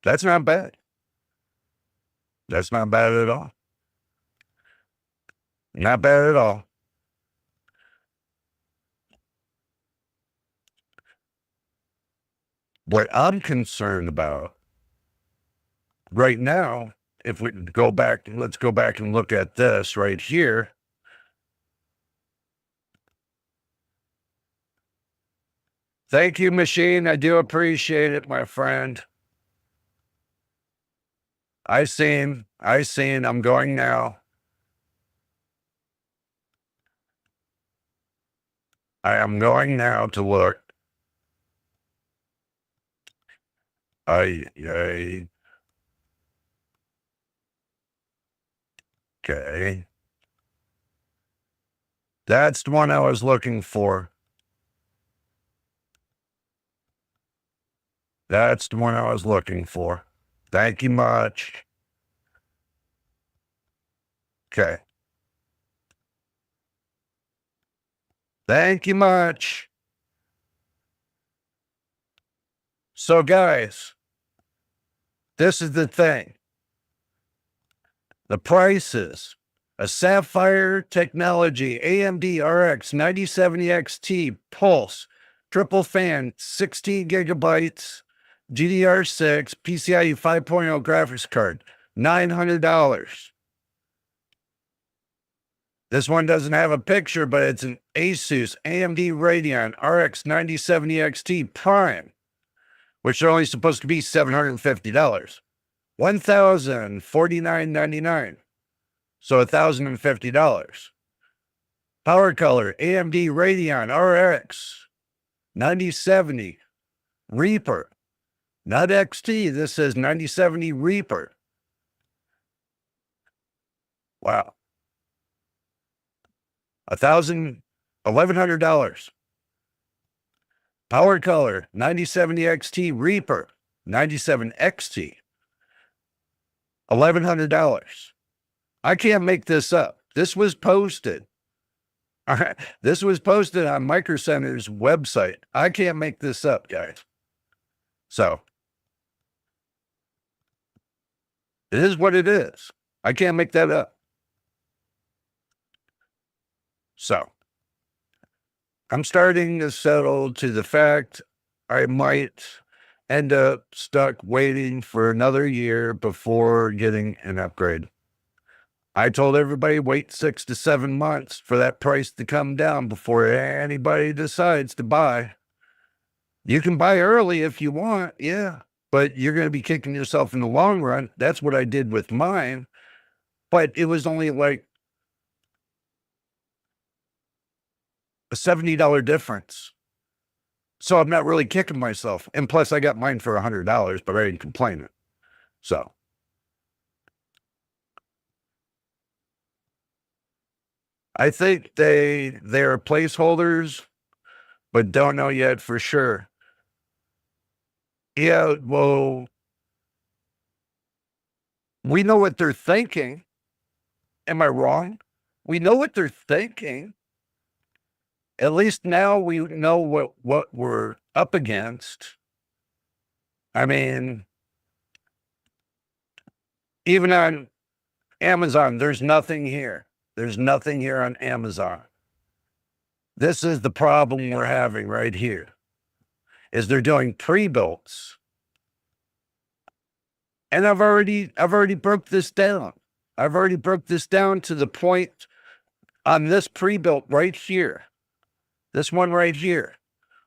That's not bad. That's not bad at all. Not bad at all. What I'm concerned about right now, if we go back, let's go back and look at this right here. Thank you, machine. I do appreciate it, my friend. I seen, I'm going now. I am going now to look. Okay. That's the one I was looking for. That's the one I was looking for. Thank you much. Okay. Thank you much. So, guys, this is the thing. The prices. A Sapphire Technology AMD RX 9070 XT Pulse triple fan 16 gigabytes GDR6 PCIe 5.0 graphics card $900. This one doesn't have a picture, but it's an Asus AMD Radeon RX 9070 XT Prime, which are only supposed to be $750. $1,049.99. So $1,050. Power color, AMD Radeon RX 9070 Reaper. Not XT, this says 9070 Reaper. Wow. $1,100. Power color, 9070 XT Reaper, 97 XT. $1,100. I can't make this up. This was posted. All right. This was posted on Micro Center's website. I can't make this up, guys. So it is what it is. I can't make that up. So I'm starting to settle to the fact I might end up stuck waiting for another year before getting an upgrade. I told everybody wait 6 to 7 months for that price to come down before anybody decides to buy. You can buy early if you want, yeah, but you're going to be kicking yourself in the long run. That's what I did with mine, but it was only like a $70 difference. So I'm not really kicking myself. And plus I got mine for $100, but I ain't complaining. So I think they're placeholders, but don't know yet for sure. Yeah, well, we know what they're thinking. Am I wrong? We know what they're thinking. At least now we know what we're up against. I mean, even on Amazon, there's nothing here. There's nothing here on Amazon. This is the problem we're having right here, is they're doing pre-builts. And I've already broke this down. I've already broke this down to the point on this pre-built right here. This one right here.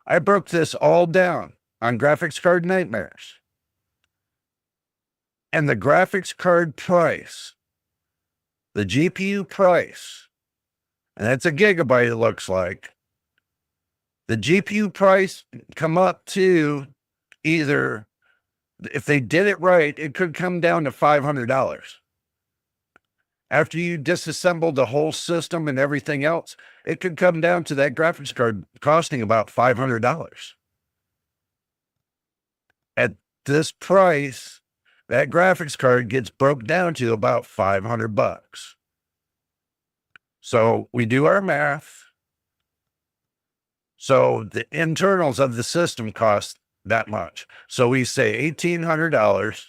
I broke this all down on Graphics Card Nightmares. And the graphics card price, the GPU price, and that's a gigabyte it looks like. The GPU price come up to either, if they did it right, it could come down to $500. After you disassemble the whole system and everything else, it could come down to that graphics card costing about $500. At this price, that graphics card gets broke down to about $500. So we do our math. So the internals of the system cost that much. So we say $1,800.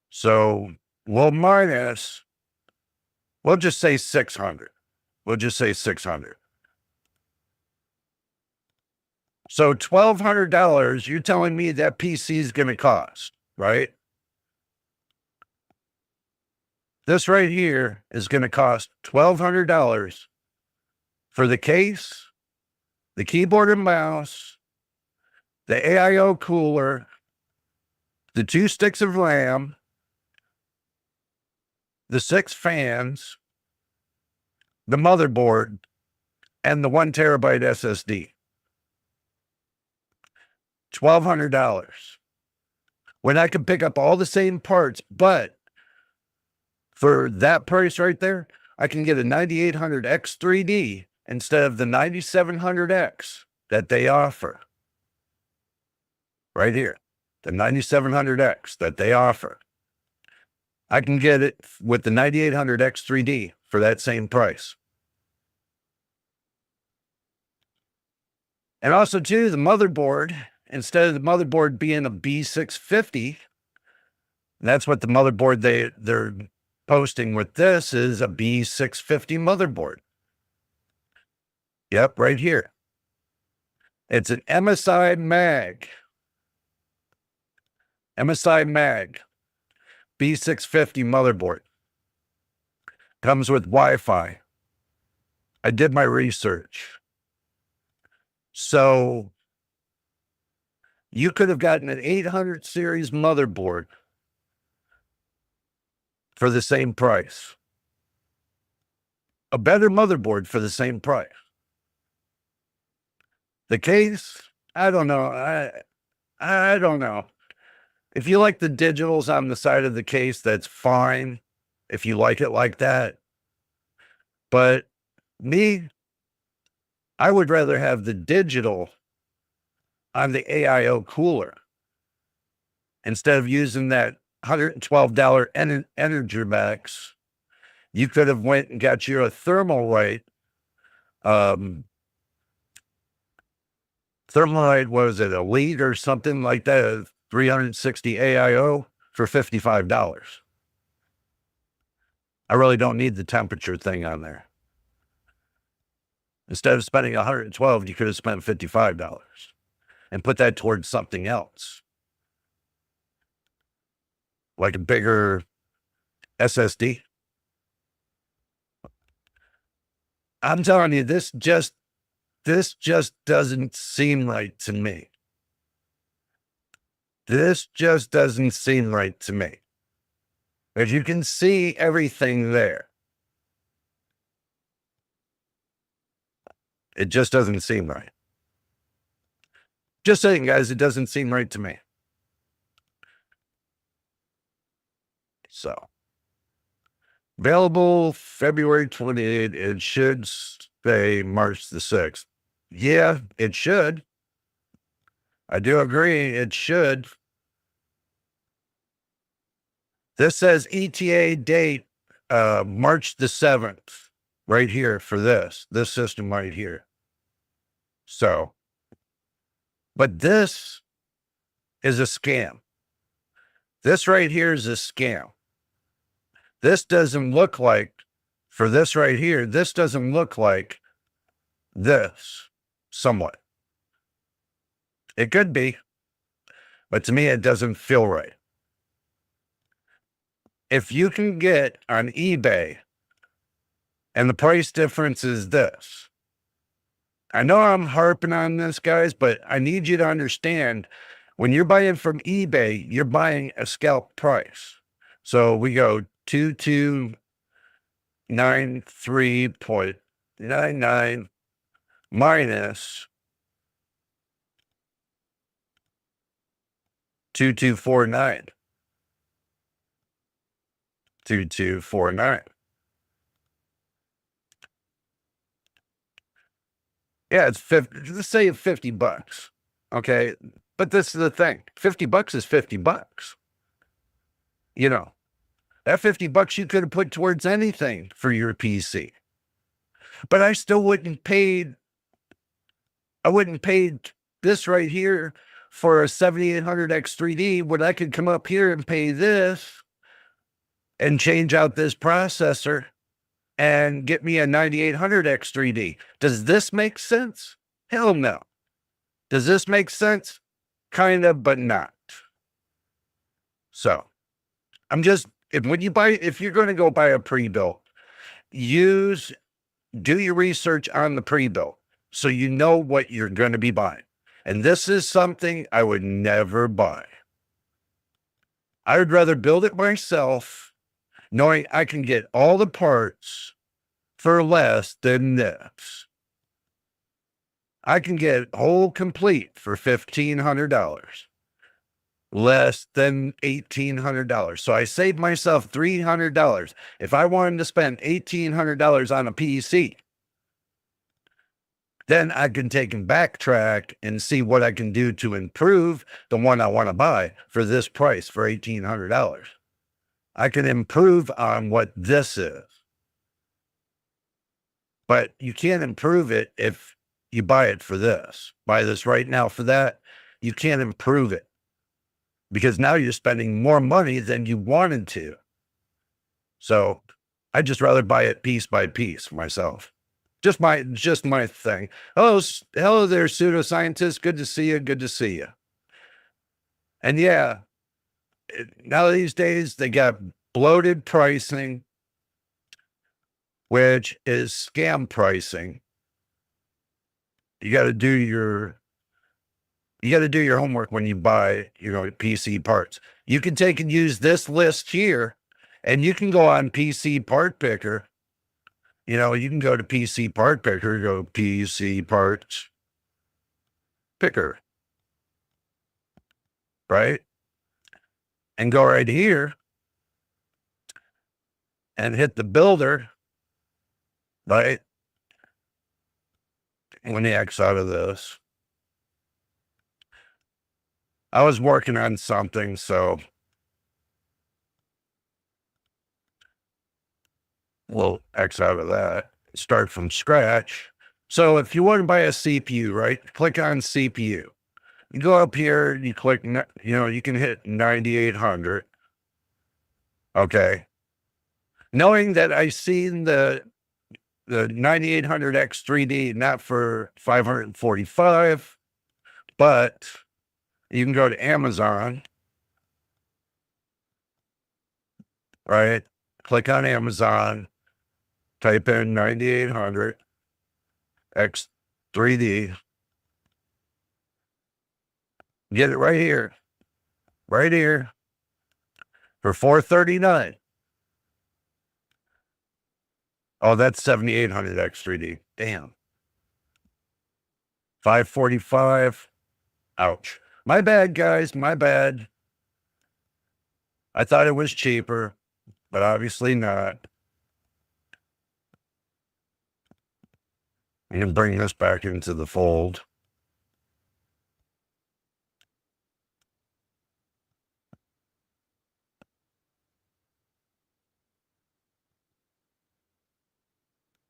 So we'll just say 600. We'll just say 600. So $1,200, you're telling me that PC is going to cost, right? This right here is going to cost $1,200 for the case, the keyboard and mouse, the AIO cooler, the 2 sticks of RAM, the 6 fans, the motherboard, and the 1 terabyte SSD. $1,200. When I can pick up all the same parts, but for that price right there, I can get a 9800X 3D instead of the 9700X that they offer. right here, the 9700X that they offer. I can get it with the 9800X 3D for that same price. And also, too, the motherboard, instead of the motherboard being a B650, that's what the motherboard they're posting with this is a B650 motherboard. Yep, right here. It's an MSI Mag. MSI Mag B650 motherboard. Comes with Wi-Fi. I did my research. So you could have gotten an 800 series motherboard for the same price. A better motherboard for the same price. The case, I don't know. I don't know. If you like the digitals on the side of the case, that's fine. If you like it like that. But me, I would rather have the digital on the AIO cooler instead of using that $112 Energy Max. You could have went and got your Thermalite. Thermalite, was it Elite or something like that? 360 AIO for $55. I really don't need the temperature thing on there. Instead of spending $112, you could have spent $55 and put that towards something else, like a bigger SSD. I'm telling you, this just doesn't seem right to me. This just doesn't seem right to me. As you can see everything there. It just doesn't seem right. Just saying, guys, it doesn't seem right to me. So, available February 28th. It should say March the 6th. Yeah, it should. I do agree, it should. This says ETA date, March the 7th, right here for this system right here. So, but this is a scam. This right here is a scam. This doesn't look like, for this right here, this doesn't look like this somewhat. It could be, but to me, it doesn't feel right. If you can get on eBay and the price difference is this, I know I'm harping on this, guys, but I need you to understand when you're buying from eBay, you're buying a scalp price. So we go 2293.99 minus 2249. 2249. Yeah, it's 50. Let's say $50. Okay. But this is the thing. $50 is $50. You know, that $50 you could have put towards anything for your PC. But I still wouldn't pay this right here for a 7800X 3D when I could come up here and pay this and change out this processor and get me a 9800X 3D. Does this make sense? Hell no. Does this make sense? Kind of, but not. So I'm just, if you're going to go buy a pre-built, do your research on the pre-built so you know what you're going to be buying. And this is something I would never buy. I would rather build it myself, knowing I can get all the parts for less than this. I can get whole complete for $1,500, less than $1,800. So I saved myself $300. If I wanted to spend $1,800 on a PC, then I can take and backtrack and see what I can do to improve the one I want to buy for this price for $1,800. I can improve on what this is, but you can't improve it if you buy it for this. Buy this right now for that. You can't improve it because now you're spending more money than you wanted to. So I'd just rather buy it piece by piece myself. Just my thing. Hello there, pseudoscientists. Good to see you. Good to see you. And yeah, now these days they got bloated pricing, which is scam pricing. You got to do your homework when you buy, PC parts. You can take and use this list here, and you can go on PC Part Picker. You can go to PC Part Picker, go PC Parts Picker, right? And go right here and hit the builder, right? Let me X out of this. I was working on something, so we'll X out of that. Start from scratch. So if you want to buy a CPU, right? Click on CPU. You go up here, you click, you can hit 9,800. Okay. Knowing that I seen the 9800X 3D, not for 545, but you can go to Amazon, right? Click on Amazon, type in 9800X 3D. Get it right here for $439. Oh, that's 7800X 3D. Damn. 545. Ouch. My bad, guys. My bad. I thought it was cheaper, but obviously not. You can bring this back into the fold.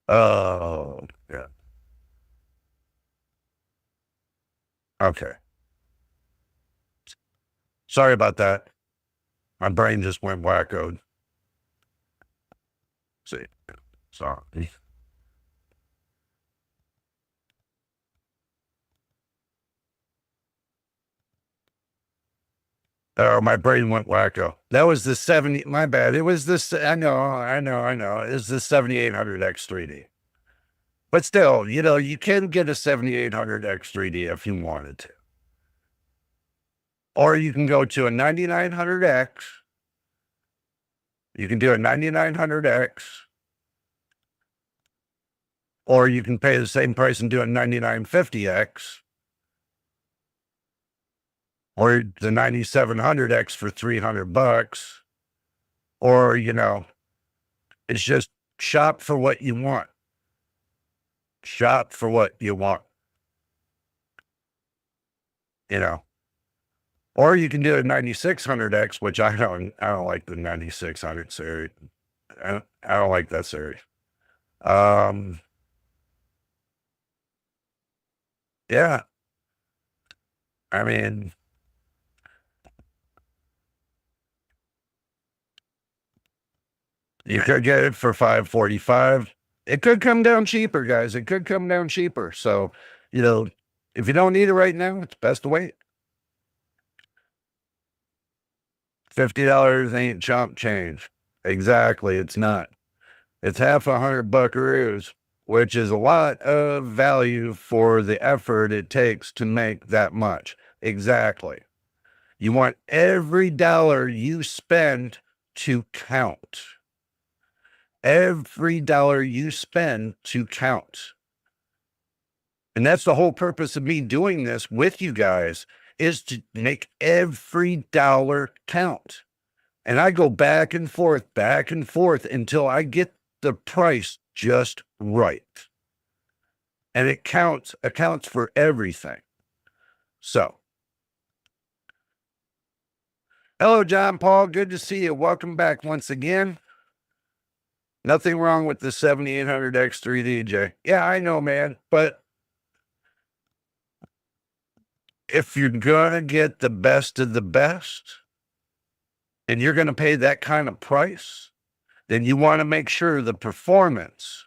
Oh, yeah. Okay. Sorry about that. My brain just went wackoed. See, sorry. Oh, my brain went wacko. That was the 70. My bad. It was this. I know. It was the 7800X 3D. But still, you can get a 7800X 3D if you wanted to. Or you can go to a 9900X. You can do a 9900X. Or you can pay the same price and do a 9950X. Or the 9700X for $300. Or, it's just shop for what you want. Shop for what you want. Or you can do a 9600X, which I don't like the 9600 series. I don't like that series. Yeah. I mean, you could get it for $545. It could come down cheaper, guys. It could come down cheaper. So, if you don't need it right now, it's best to wait. $50 ain't chump change. Exactly. It's not. It's half 100 buckaroos, which is a lot of value for the effort it takes to make that much. Exactly. You want every dollar you spend to count. Every dollar you spend to count. And that's the whole purpose of me doing this with you guys, is to make every dollar count. And I go back and forth until I get the price just right. and it accounts for everything. So, hello, John Paul. Good to see you. Welcome back once again. Nothing wrong with the 7800X3 DJ. Yeah, I know, man. But if you're going to get the best of the best and you're going to pay that kind of price, then you want to make sure the performance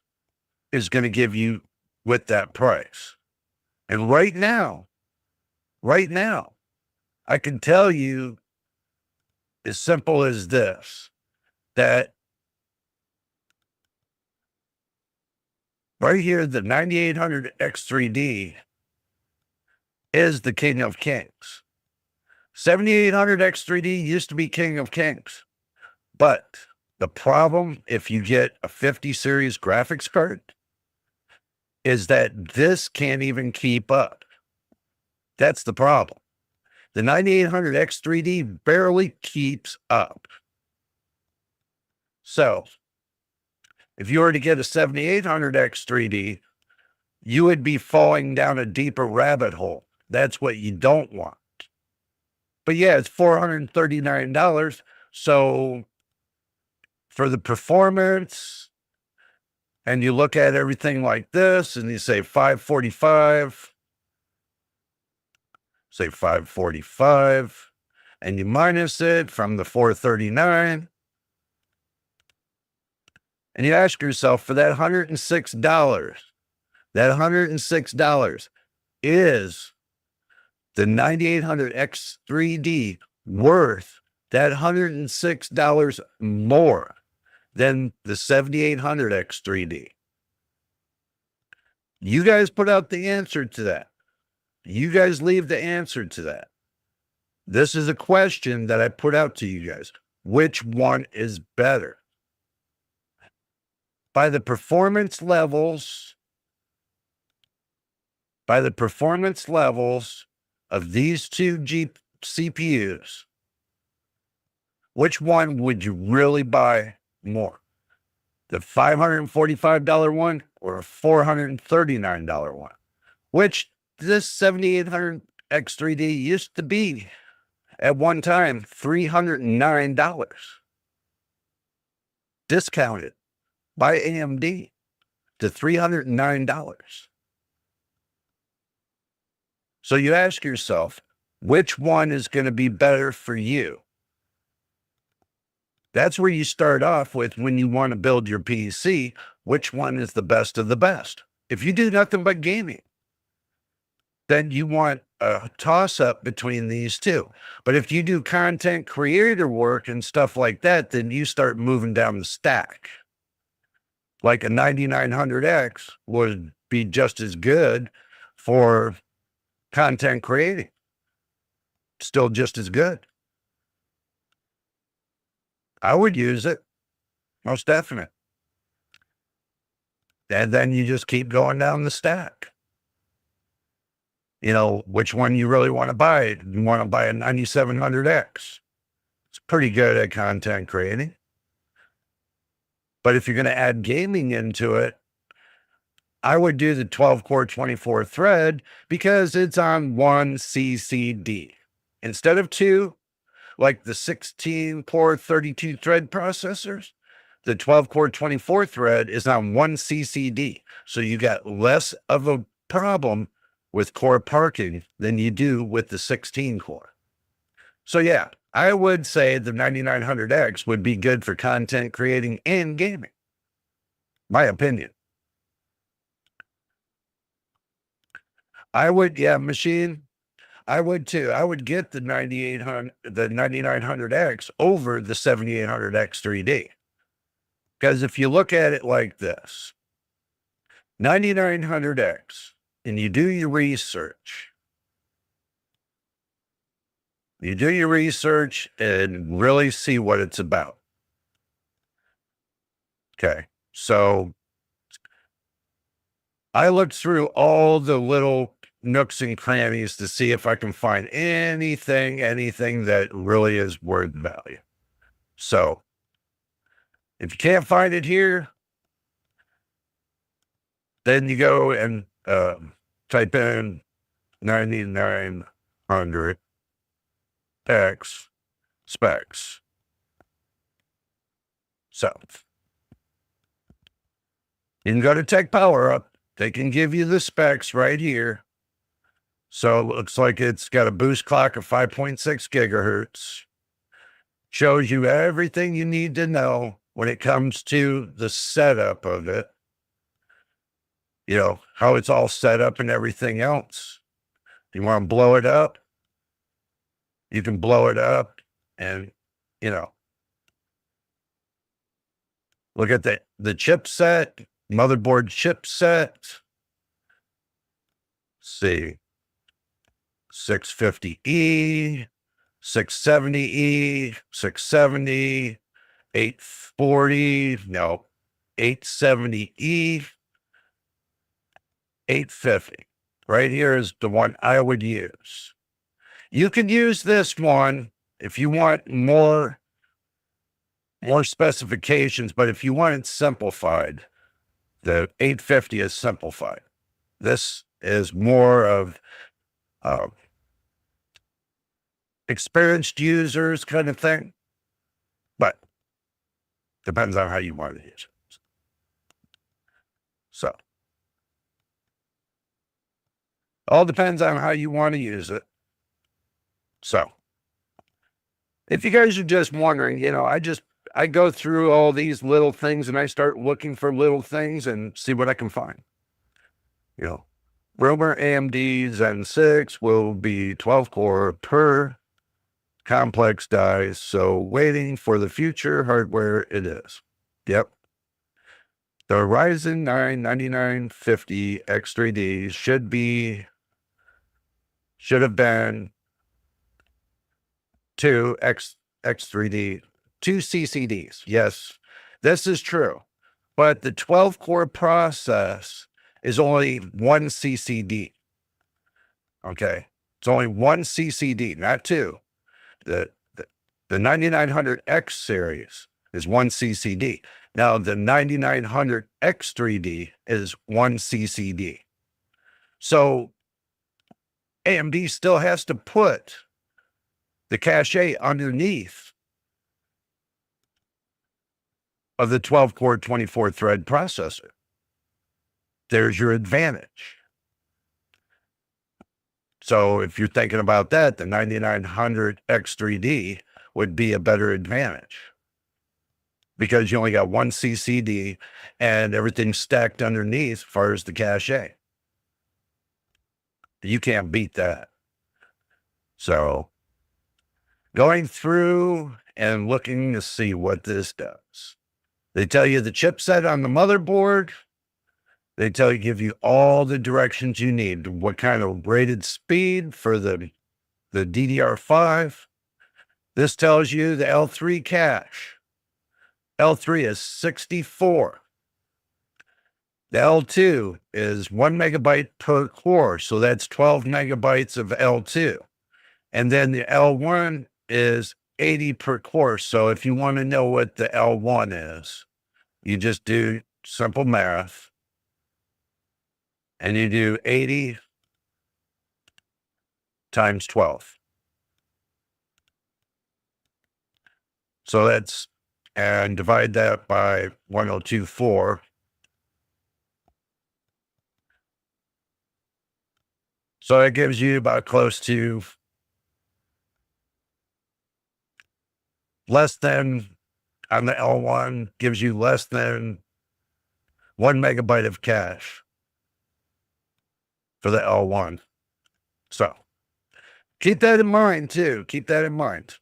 is going to give you with that price. And right now, I can tell you as simple as this, that right here, the 9800X3D is the king of kings. 7800X3D used to be king of kings. But the problem, if you get a 50 series graphics card, is that this can't even keep up. That's the problem. The 9800X3D barely keeps up. So, if you were to get a 7800X3D, you would be falling down a deeper rabbit hole. That's what you don't want. But yeah, it's $439. So for the performance, and you look at everything like this, and you say 545, say 545, and you minus it from the 439, and you ask yourself, for that $106, that $106 is the 9800X3D worth that $106 more than the 7800X3D? You guys put out the answer to that. You guys leave the answer to that. This is a question that I put out to you guys. Which one is better? By the performance levels of these two CPUs, which one would you really buy more? The $545 one or a $439 one? Which this 7800X3D used to be at one time $309, discounted by AMD to $309. So you ask yourself, which one is going to be better for you? That's where you start off with when you want to build your PC. Which one is the best of the best? If you do nothing but gaming, then you want a toss-up between these two. But if you do content creator work and stuff like that, then you start moving down the stack. Like a 9900X would be just as good for content creating. Still just as good. I would use it, most definite. And then you just keep going down the stack. You know, which one you really want to buy? You want to buy a 9700X. It's pretty good at content creating. But if you're going to add gaming into it, I would do the 12-core 24-thread because it's on one CCD. Instead of two, like the 16-core 32-thread processors, the 12-core 24-thread is on one CCD. So you got less of a problem with core parking than you do with the 16-core. So yeah, I would say the 9900X would be good for content creating and gaming. My opinion. I would, machine. I would too. I would get the 9900X over the 7800X3D. Because if you look at it like this, 9900X, and you do your research, and really see what it's about. Okay, so I looked through all the little nooks and crannies to see if I can find anything that really is worth value. So if you can't find it here, then you go and type in 9900X specs. So you can go to Tech Power Up. They can give you the specs right here. So it looks like it's got a boost clock of 5.6 gigahertz. Shows you everything you need to know when it comes to the setup of it. You know, how it's all set up and everything else. You want to blow it up? You can blow it up and, you know, look at the chipset, motherboard chipset. See, 650E, 670E, 670, 840, no, 870E, 850. Right here is the one I would use. You could use this one if you want more specifications, but if you want it simplified, the 850 is simplified. This is more of experienced users kind of thing, but depends on how you want to use it. So, all depends on how you want to use it. So, if you guys are just wondering, you know, I go through all these little things and I start looking for little things and see what I can find. You know, rumor AMD Zen 6 will be 12 core per complex dies. So waiting for the future hardware it is. Yep. The Ryzen 9 9950 X3D should have been 2 X3D, 2 CCDs. Yes, this is true. But the 12 core process is only 1 CCD. Okay. It's only 1 CCD, not 2. The 9900X series is 1 CCD. Now the 9900 X3D is 1 CCD. So AMD still has to put the cache underneath of the 12 core 24 thread processor. There's your advantage. So if you're thinking about that, the 9900 X3D would be a better advantage because you only got 1 CCD and everything's stacked underneath as far as the cache. You can't beat that. So going through and looking to see what this does. They tell you the chipset on the motherboard. They give you all the directions you need, what kind of rated speed for the DDR5. This tells you the L3 cache. L3 is 64. The L2 is 1 megabyte per core, so that's 12 megabytes of L2. And then the L1 is 80 per core. So if you want to know what the L1 is, you just do simple math. And you do 80 times 12. So that's, and divide that by 1024. So it gives you about close to less than, on the L1, gives you less than 1 megabyte of cache for the L1. So keep that in mind too. Keep that in mind.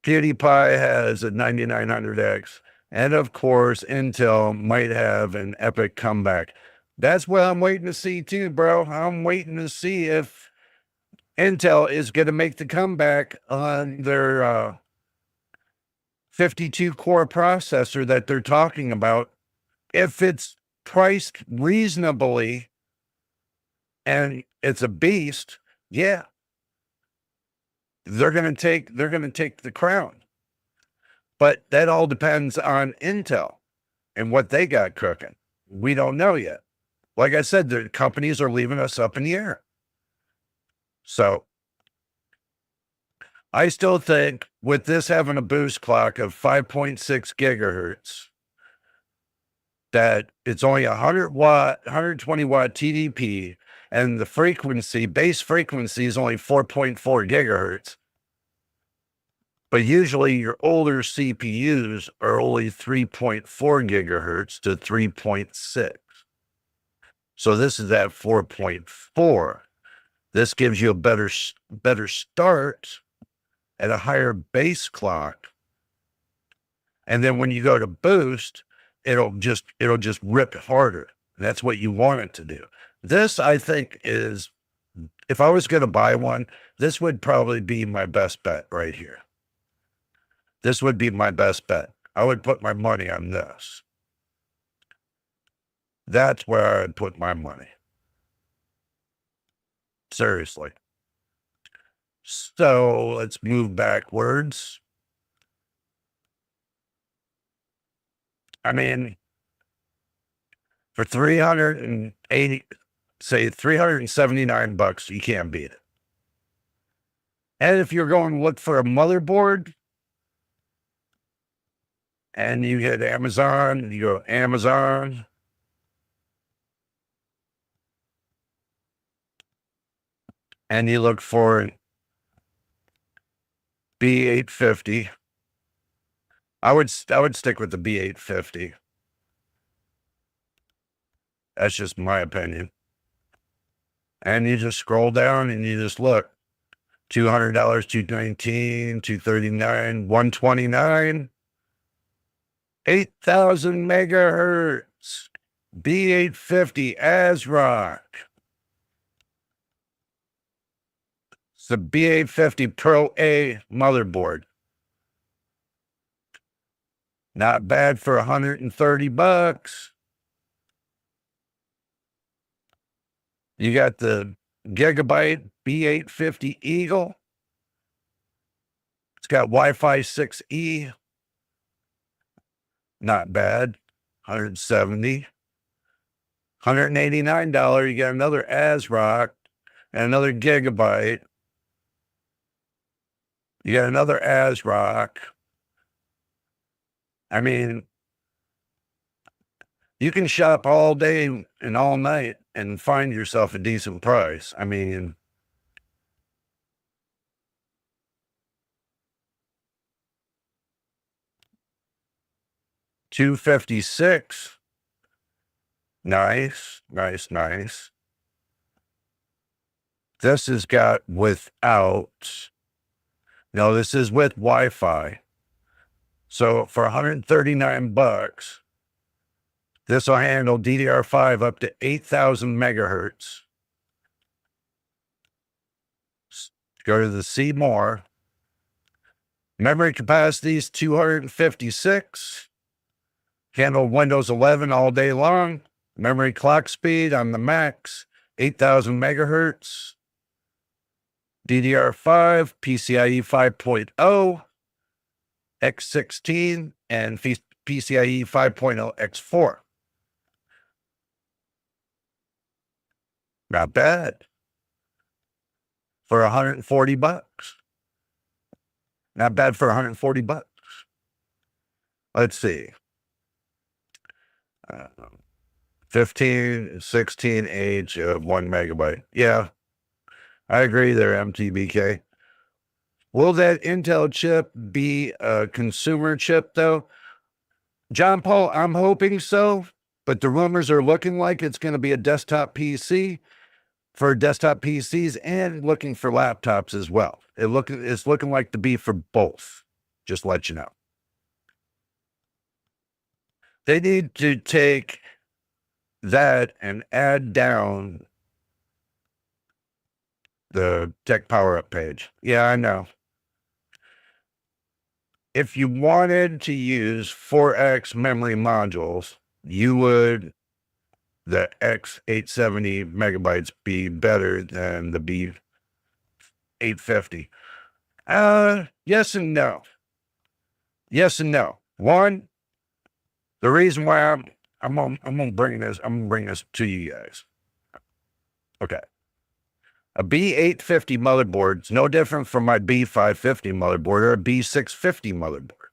PewDiePie has a 9900X. And of course, Intel might have an epic comeback. That's what I'm waiting to see too, bro. I'm waiting to see if Intel is going to make the comeback on their 52 core processor that they're talking about. If it's priced reasonably and it's a beast, yeah, they're going to take the crown. But that all depends on Intel and what they got cooking. We don't know yet. like I said, the companies are leaving us up in the air. So I still think with this having a boost clock of 5.6 gigahertz, that it's only 100-watt, 120-watt TDP, and the frequency, base frequency is only 4.4 gigahertz. But usually your older CPUs are only 3.4 gigahertz to 3.6. So this is at 4.4. This gives you a better start at a higher base clock. And then when you go to boost, it'll just rip harder. That's what you want it to do. This, I think, is, if I was going to buy one, this would probably be my best bet right here. This would be my best bet. I would put my money on this. That's where I'd put my money. Seriously. So let's move backwards. I mean, for 380, say $379, you can't beat it. And if you're going to look for a motherboard, and you hit Amazon, you go Amazon, and you look for B850. I would stick with the B850. That's just my opinion. And you just scroll down and you just look. $200, $219, $239, $129, 8,000 megahertz, B850 ASRock. It's the B850 Pro A motherboard. Not bad for $130. You got the Gigabyte B850 Eagle. It's got Wi-Fi 6E. Not bad. $170. $189. You got another ASRock and another Gigabyte. You got another ASRock. I mean, you can shop all day and all night and find yourself a decent price. I mean, $256. Nice, nice, nice. This has got without. No, this is with Wi-Fi. So for $139, this will handle DDR5 up to 8,000 megahertz. Go to the see more. Memory capacity is 256. Handle Windows 11 all day long. Memory clock speed on the max, 8,000 megahertz. DDR5, PCIe 5.0, X16, and PCIe 5.0 X4. Not bad. For $140. Not bad for $140. Let's see. 15, 16 age of 1 megabyte. Yeah, I agree there, MTBK. Will that Intel chip be a consumer chip, though? John Paul, I'm hoping so, but the rumors are looking like it's going to be a desktop PC for desktop PCs and looking for laptops as well. It's looking like to be for both, just to let you know. They need to take that and add down the Tech Power Up page. Yeah, I know. If you wanted to use 4X memory modules, the X870 megabytes be better than the B850? Yes and no. Yes and no. One, the reason why I'm gonna bring this to you guys. Okay. A B850 motherboard is no different from my B550 motherboard or a B650 motherboard.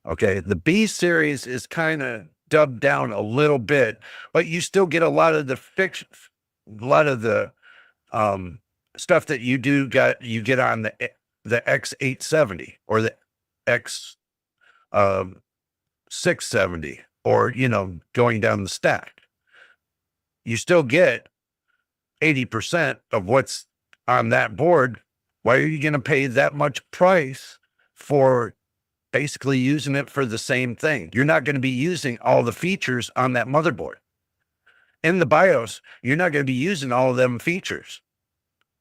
Okay. The B series is kind of dubbed down a little bit, but you still get a lot of the a lot of the stuff that you get on the X870 or the X 670, or going down the stack. You still get 80% of what's on that board. Why are you going to pay that much price for basically using it for the same thing? You're not going to be using all the features on that motherboard. In the BIOS, you're not going to be using all of them features.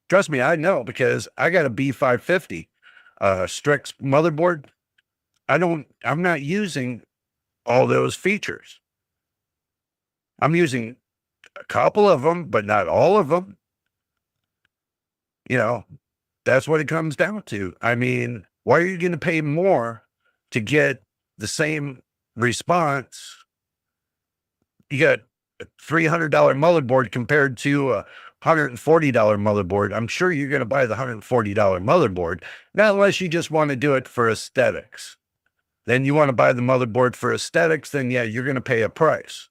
Trust me, I know, because I got a B550 Strix motherboard. I'm not using all those features. I'm using a couple of them, but not all of them. That's what it comes down to. I mean, why are you going to pay more to get the same response? You got a $300 motherboard compared to a $140 motherboard. I'm sure you're going to buy the $140 motherboard, not unless you just want to do it for aesthetics. Then you want to buy the motherboard for aesthetics, then yeah, you're going to pay a price.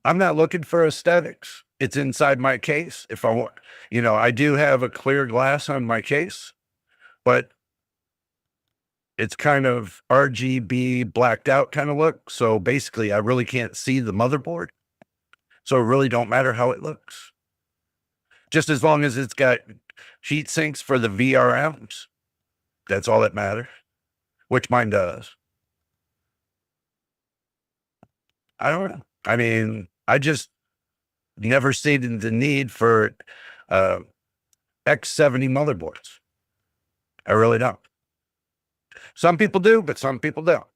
I'm not looking for aesthetics. It's inside my case. If I want, I do have a clear glass on my case, but it's kind of RGB blacked out kind of look. So basically I really can't see the motherboard. So it really don't matter how it looks. Just as long as it's got heat sinks for the VRMs, that's all that matters, which mine does. I don't know. I mean, I just never seen the need for X70 motherboards. I really don't. Some people do, but some people don't.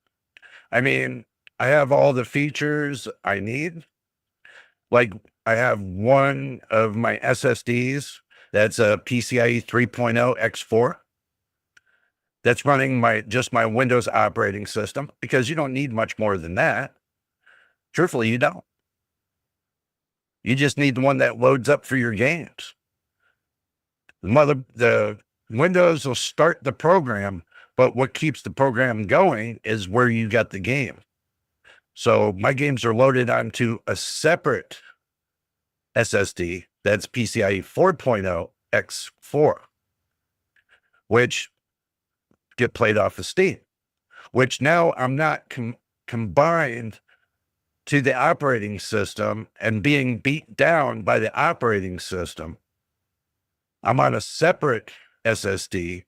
I mean, I have all the features I need. Like, I have one of my SSDs that's a PCIe 3.0 X4. That's running just my Windows operating system, because you don't need much more than that. Truthfully, you don't. You just need the one that loads up for your games. The Windows will start the program, but what keeps the program going is where you got the game. So my games are loaded onto a separate SSD that's PCIe 4.0 X4, which get played off of Steam, which now I'm not combined to the operating system and being beat down by the operating system. I'm on a separate SSD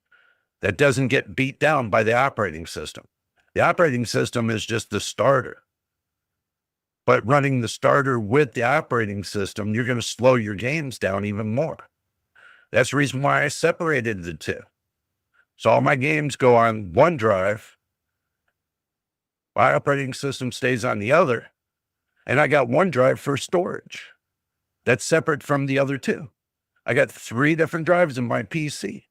that doesn't get beat down by the operating system. The operating system is just the starter. But running the starter with the operating system, you're going to slow your games down even more. That's the reason why I separated the two. So all my games go on one drive. My operating system stays on the other. And I got one drive for storage that's separate from the other two. I got 3 different drives in my PC.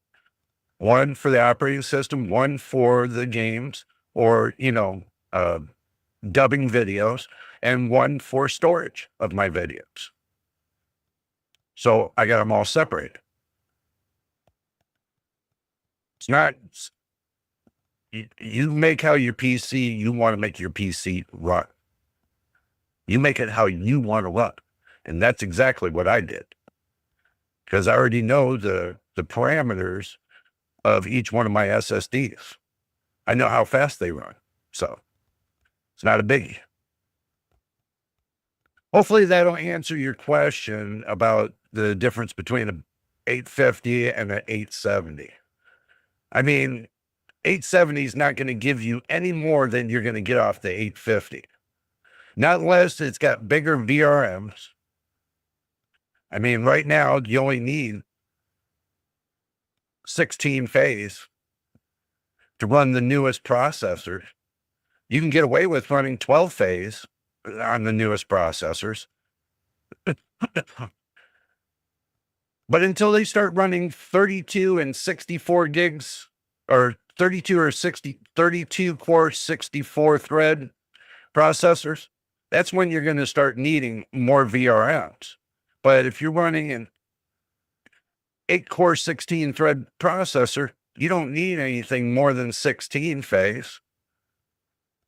One for the operating system, one for the games or, dubbing videos, and one for storage of my videos. So I got them all separated. It's not, you make how your PC, you want to make your PC run. You make it how you want to run. And that's exactly what I did. Because I already know the parameters of each one of my SSDs. I know how fast they run. So it's not a biggie. Hopefully that'll answer your question about the difference between an 850 and an 870. I mean, 870 is not going to give you any more than you're going to get off the 850. Not unless it's got bigger VRMs. I mean, right now, you only need 16 phase to run the newest processors. You can get away with running 12 phase on the newest processors. But until they start running 32 and 64 gigs, or 32 core 64 thread processors, that's when you're going to start needing more VRMs. But if you're running an 8-core 16-thread processor, you don't need anything more than 16 phase,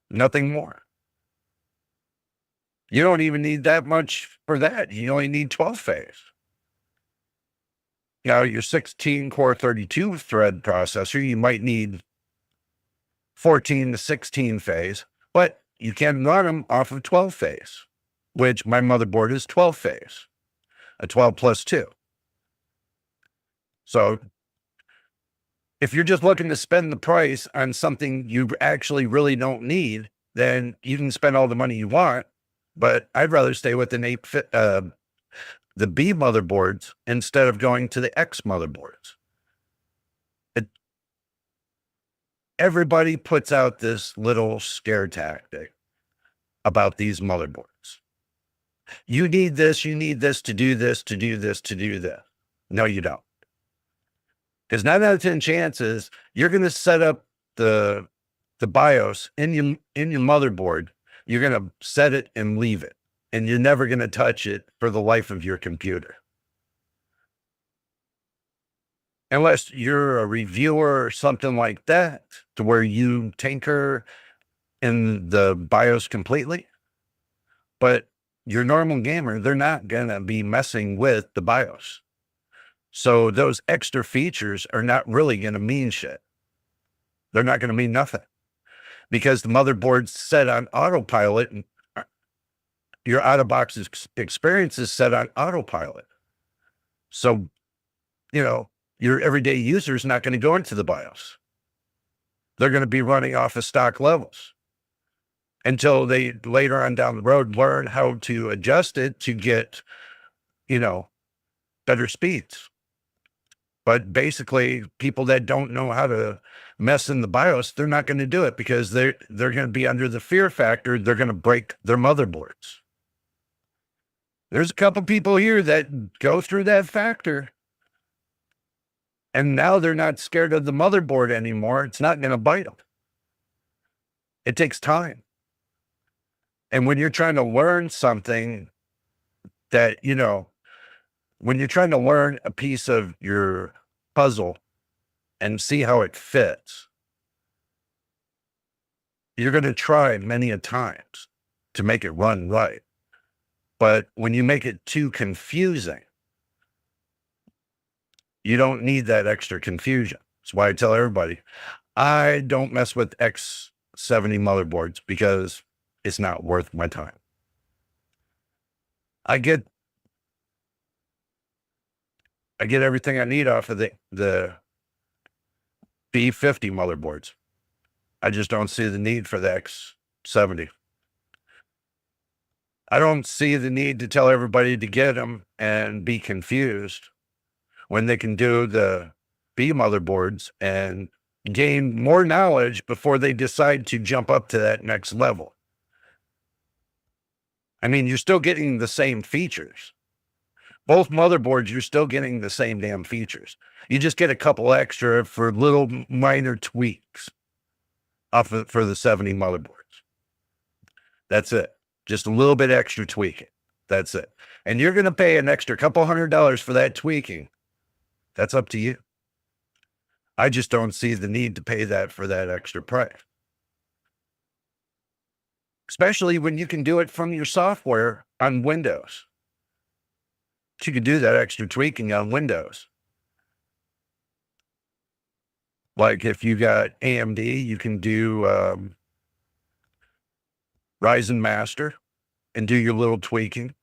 nothing more. You don't even need that much for that. You only need 12 phase. Now, your 16-core 32-thread processor, you might need 14 to 16 phase, but you can run them off of 12 phase, which my motherboard is 12 phase, a 12 plus 2. So if you're just looking to spend the price on something you actually really don't need, then you can spend all the money you want. But I'd rather stay with the B motherboards instead of going to the X motherboards. Everybody puts out this little scare tactic about these motherboards. You need this to do this, to do this, to do this. No, you don't. Because 9 out of 10 chances, you're going to set up the BIOS in your motherboard. You're going to set it and leave it. And you're never going to touch it for the life of your computer. Unless you're a reviewer or something like that, to where you tinker in the BIOS completely. But your normal gamer, they're not going to be messing with the BIOS. So those extra features are not really going to mean shit. They're not going to mean nothing. Because the motherboard's set on autopilot, and your out-of-box experience is set on autopilot. So, your everyday user is not going to go into the BIOS. They're going to be running off of stock levels until they later on down the road learn how to adjust it to get, better speeds. But basically, people that don't know how to mess in the BIOS, they're not going to do it because they're going to be under the fear factor. They're going to break their motherboards. There's a couple people here that go through that factor. And now they're not scared of the motherboard anymore. It's not going to bite them. It takes time. And when you're trying to learn something that, when you're trying to learn a piece of your puzzle and see how it fits, you're going to try many a times to make it run right. But when you make it too confusing, you don't need that extra confusion. That's why I tell everybody, I don't mess with X70 motherboards because it's not worth my time. I get everything I need off of the B50 motherboards. I just don't see the need for the X70. I don't see the need to tell everybody to get them and be confused when they can do the B motherboards and gain more knowledge before they decide to jump up to that next level. I mean, you're still getting the same features. Both motherboards, you're still getting the same damn features. You just get a couple extra for little minor tweaks for the 70 motherboards. That's it. Just a little bit extra tweaking. That's it. And you're going to pay an extra couple $100 for that tweaking. That's up to you. I just don't see the need to pay that for that extra price. Especially when you can do it from your software on Windows. You can do that extra tweaking on Windows. Like if you got AMD, you can do Ryzen Master and do your little tweaking.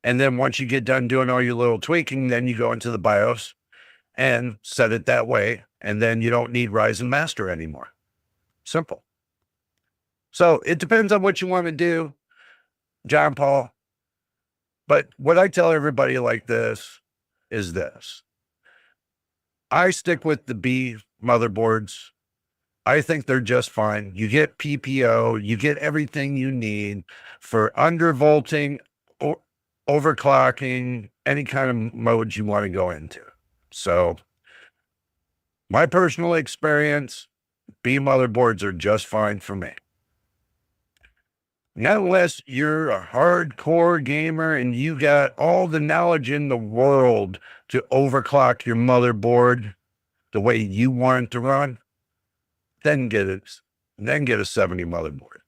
And then once you get done doing all your little tweaking, then you go into the BIOS and set it that way. And then you don't need Ryzen Master anymore. Simple. So it depends on what you want to do, John Paul. But what I tell everybody like this is this. I stick with the B motherboards. I think they're just fine. You get PPO, you get everything you need for undervolting or overclocking, any kind of modes you want to go into. So my personal experience, B motherboards are just fine for me. Not unless you're a hardcore gamer and you got all the knowledge in the world to overclock your motherboard the way you want it to run, then get it. Then get a 70 motherboard.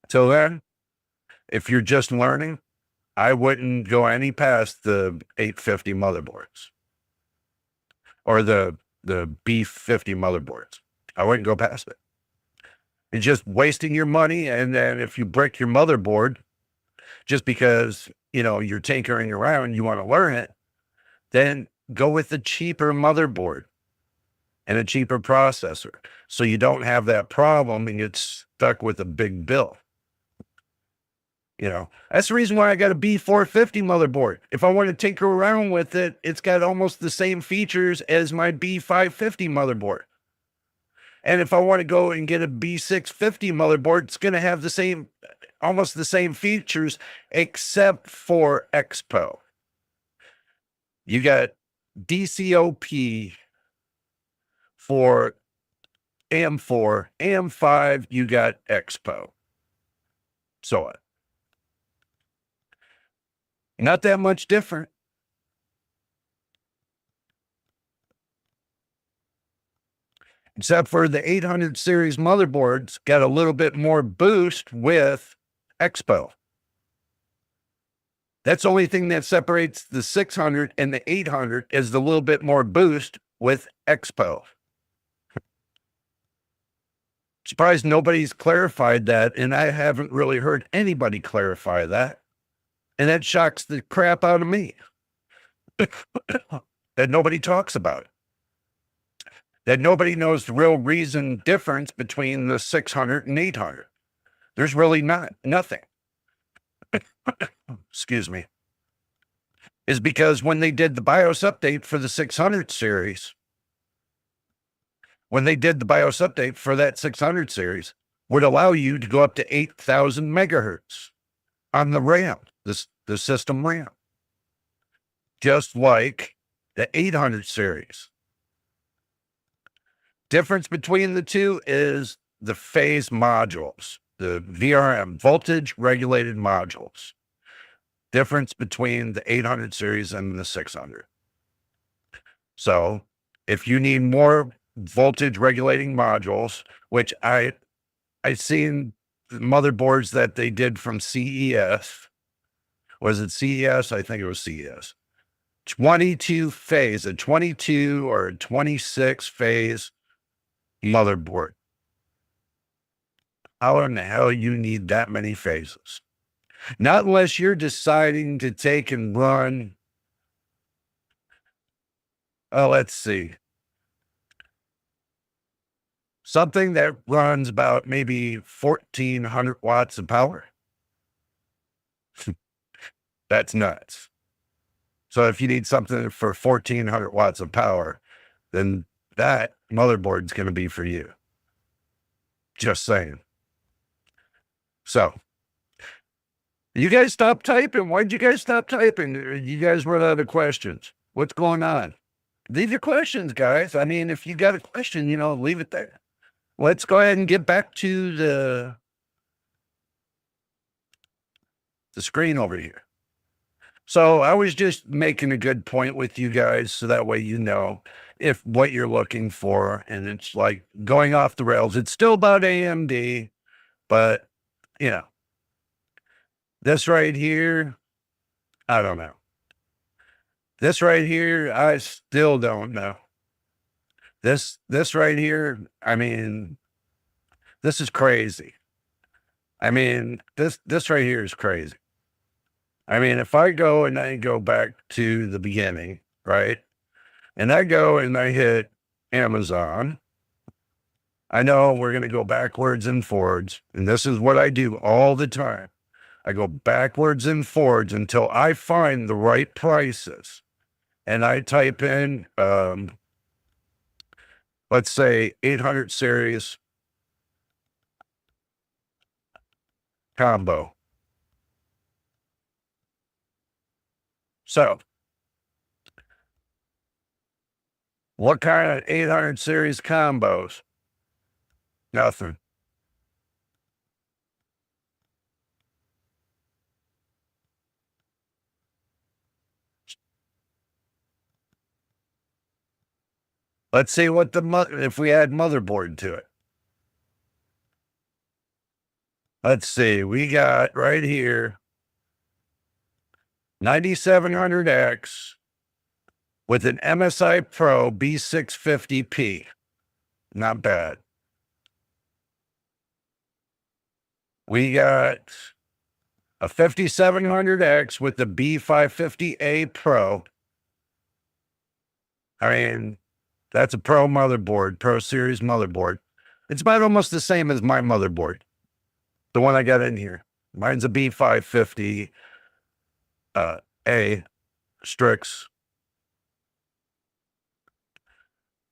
Till then, if you're just learning, I wouldn't go any past the 850 motherboards or the B50 motherboards. I wouldn't go past it. It's just wasting your money. And then if you break your motherboard, just because, you're tinkering around and you want to learn it, then go with the cheaper motherboard and a cheaper processor. So you don't have that problem and get stuck with a big bill. That's the reason why I got a B450 motherboard. If I want to tinker around with it, it's got almost the same features as my B550 motherboard. And if I want to go and get a B650 motherboard, it's going to have almost the same features, except for Expo. You got DCOP for AM4, AM5, you got Expo. So what? Not that much different. Except for the 800 series motherboards got a little bit more boost with Expo. That's the only thing that separates the 600 and the 800 is the little bit more boost with Expo. Surprised nobody's clarified that, and I haven't really heard anybody clarify that. And that shocks the crap out of me. That nobody talks about it. That nobody knows the real reason difference between the 600 and 800. There's really nothing. Excuse me. Is because when they did the BIOS update for the 600 series, would allow you to go up to 8,000 megahertz on the RAM, the system RAM. Just like the 800 series. Difference between the two is the phase modules, the VRM, voltage regulated modules. Difference between the 800 series and the 600. So if you need more voltage regulating modules, which I seen motherboards that they did from CES. Was it CES? I think it was CES. 22 phase, a 22 or a 26 phase motherboard. How in the hell you need that many phases? Not unless you're deciding to take and run, let's see, something that runs about maybe 1,400 watts of power. That's nuts. So if you need something for 1,400 watts of power, then that motherboard's going to be for you. Just saying. So, you guys stop typing. Why'd you guys stop typing? You guys run out of questions. What's going on? Leave your questions, guys. I mean, if you got a question, leave it there. Let's go ahead and get back to the screen over here. So I was just making a good point with you guys so that way you know if what you're looking for, and it's like going off the rails. It's still about AMD, but this right here, I don't know. This right here, I still don't know. This right here, I mean, this is crazy. I mean, this right here is crazy. I mean, if I go and I go back to the beginning, right? And I go and I hit Amazon, I know we're going to go backwards and forwards. And this is what I do all the time. I go backwards and forwards until I find the right prices. And I type in, let's say 800 series combo. So, what kind of 800 series combos? Nothing. Let's see what if we add motherboard to it. Let's see. We got right here 9700X with an MSI Pro B650P. Not bad. We got a 5700X with the B550A Pro. I mean, that's a Pro motherboard, Pro Series motherboard. It's about almost the same as my motherboard, the one I got in here. Mine's a B550 A Strix.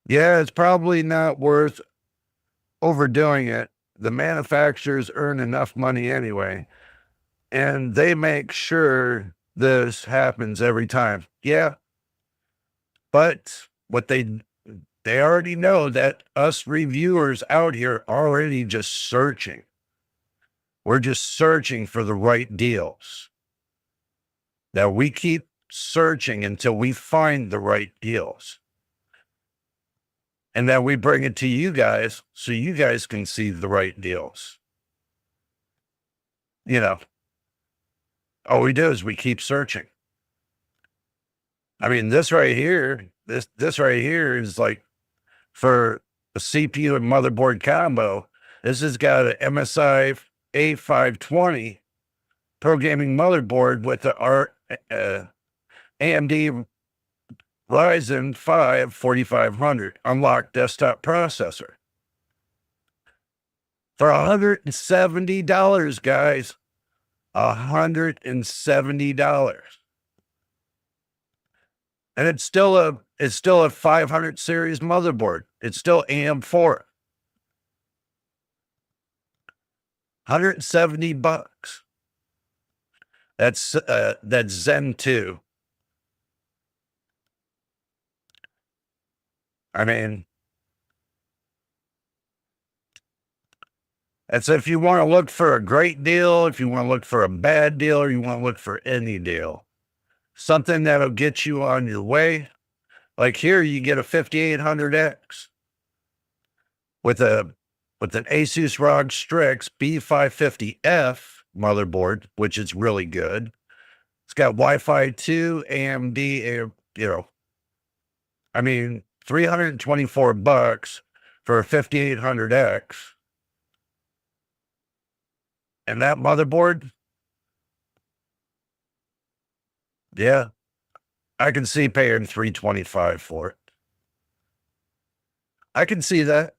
Yeah, it's probably not worth overdoing it. The manufacturers earn enough money anyway, and they make sure this happens every time. Yeah, but what they already know that us reviewers out here are already just searching. We're just searching for the right deals. Now we keep searching until we find the right deals. And then we bring it to you guys so you guys can see the right deals. You know, all we do is we keep searching. I mean, this right here, this right here is like for a CPU and motherboard combo. This has got an MSI A520 Pro Gaming motherboard with the AMD Ryzen 5 4500 unlocked desktop processor. For $170, guys. $170. And it's still a 500 series motherboard. It's still AM4. $170. That's Zen 2. I mean, that's if you want to look for a great deal, if you want to look for a bad deal, or you want to look for any deal. Something that'll get you on your way. Like here, you get a 5800X with an Asus ROG Strix B550F motherboard, which is really good. It's got Wi-Fi 2, AMD, I mean, $324 for a 5800X. And that motherboard, yeah, I can see paying $325 for it. I can see that.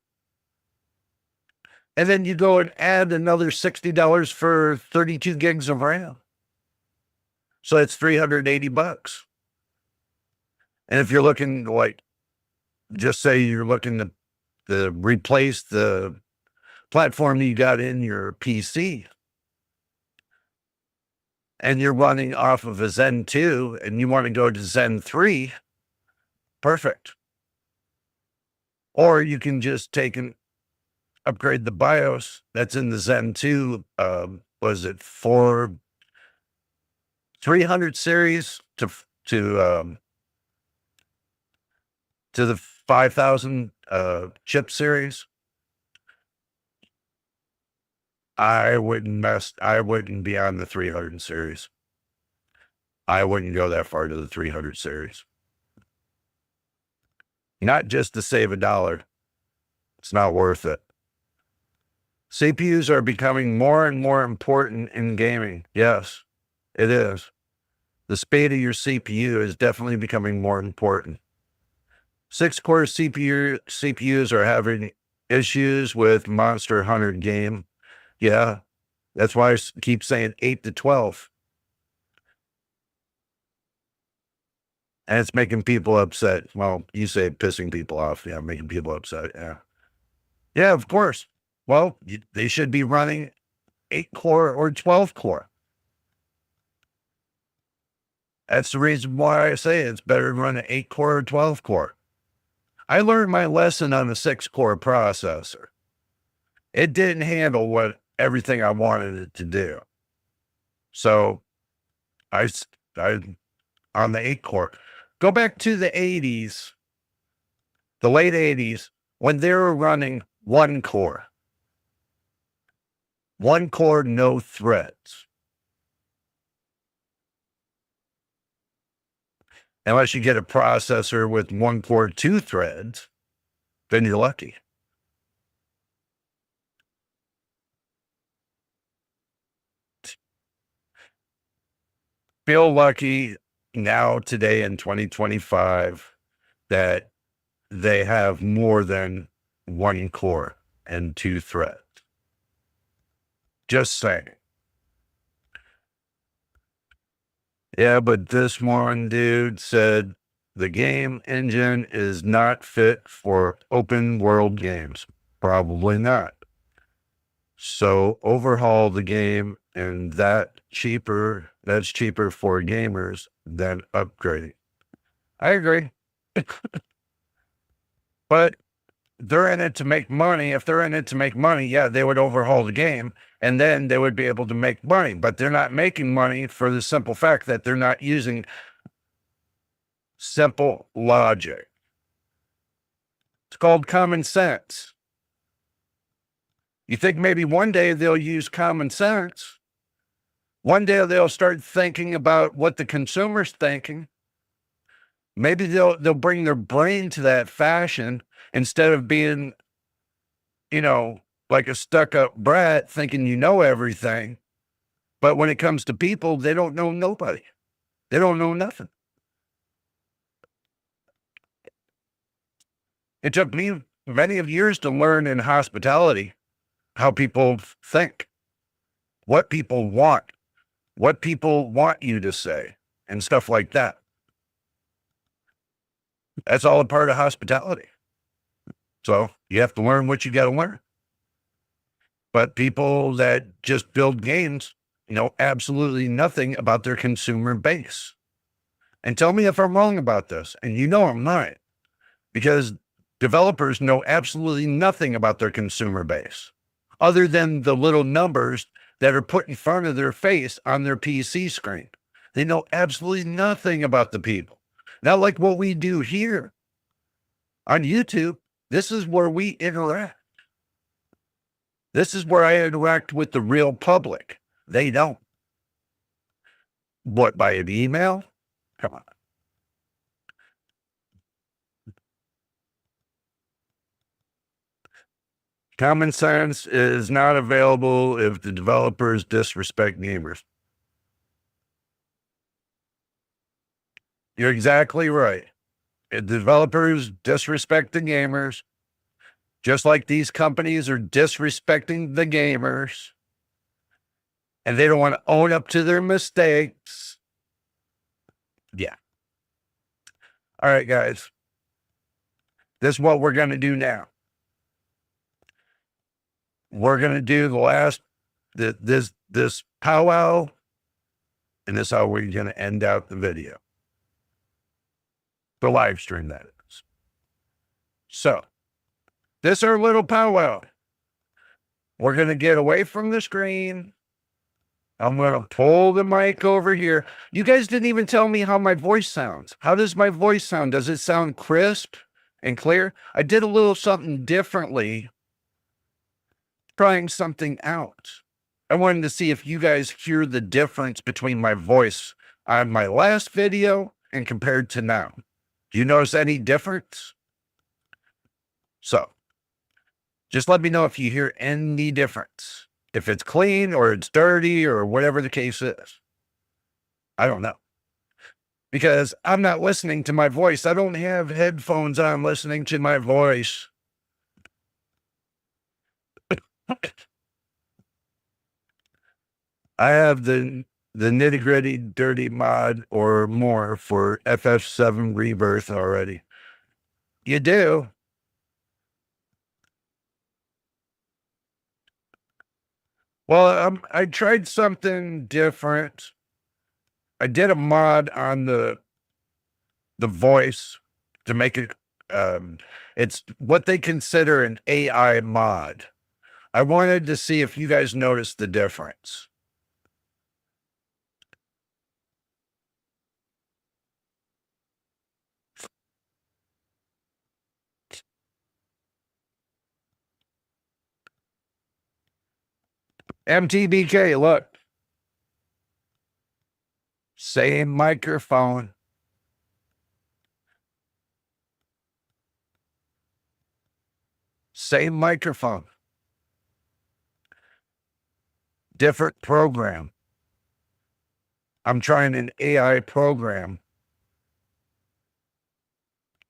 And then you go and add another $60 for 32 gigs of RAM. So it's $380. And if you're looking like, just say you're looking to replace the platform that you got in your PC, and you're running off of a Zen 2 and you want to go to Zen 3, perfect. Or you can just take and upgrade the BIOS that's in the Zen 2, was it 300 series to the 5000 chip series. I wouldn't be on the 300 series. I wouldn't go that far to the 300 series. Not just to save $1. It's not worth it. CPUs are becoming more and more important in gaming. Yes, it is. The speed of your CPU is definitely becoming more important. 6-core CPUs are having issues with Monster Hunter game. Yeah, that's why I keep saying 8 to 12. And it's making people upset. Well, you say pissing people off. Yeah, making people upset. Yeah. Yeah, of course. Well, they should be running 8-core or 12-core. That's the reason why I say it's better to run an 8-core or 12-core. I learned my lesson on the 6-core processor. It didn't handle everything I wanted it to do. So I on the 8-core. Go back to the 80s. the late 80s, when they were running one core, no threads. Unless you get a processor with one core, two threads, then you're lucky. Feel lucky now, today in 2025, that they have more than one core and two threads. Just saying. Yeah, but this one dude said the game engine is not fit for open world games. Probably not. So overhaul the game, and that's cheaper for gamers than upgrading. I agree. But they're in it to make money. If they're in it to make money, yeah, they would overhaul the game and then they would be able to make money. But they're not making money for the simple fact that they're not using simple logic. It's called common sense. You think maybe one day they'll use common sense? One day they'll start thinking about what the consumer's thinking. Maybe they'll bring their brain to that fashion instead of being, like a stuck-up brat thinking you know everything. But when it comes to people, they don't know nobody. They don't know nothing. It took me many of years to learn in hospitality how people think, what people want you to say, and stuff like that. That's all a part of hospitality. So you have to learn what you got to learn. But people that just build games know absolutely nothing about their consumer base. And tell me if I'm wrong about this. And I'm not, because developers know absolutely nothing about their consumer base other than the little numbers that are put in front of their face on their PC screen. They know absolutely nothing about the people. Not like what we do here on YouTube. This is where we interact. This is where I interact with the real public. They don't. What, by an email? Come on. Common sense is not available if the developers disrespect gamers. You're exactly right. The developers disrespect the gamers, just like these companies are disrespecting the gamers, and they don't want to own up to their mistakes. Yeah. All right, guys. This is what we're going to do now. We're going to do this powwow, and this is how we're going to end out the video. The live stream, that is. So, this is our little powwow. We're going to get away from the screen. I'm going to pull the mic over here. You guys didn't even tell me how my voice sounds. How does my voice sound? Does it sound crisp and clear? I did a little something differently, trying something out. I wanted to see if you guys hear the difference between my voice on my last video and compared to now. Do you notice any difference? So, just let me know if you hear any difference. If it's clean or it's dirty or whatever the case is. I don't know. Because I'm not listening to my voice. I don't have headphones on listening to my voice. I have the nitty-gritty dirty mod or more for FF7 Rebirth already. You do? Well, I tried something different. I did a mod on the voice to make it, it's what they consider an AI mod. I wanted to see if you guys noticed the difference. MTBK, look. Same microphone. Same microphone. Different program. I'm trying an AI program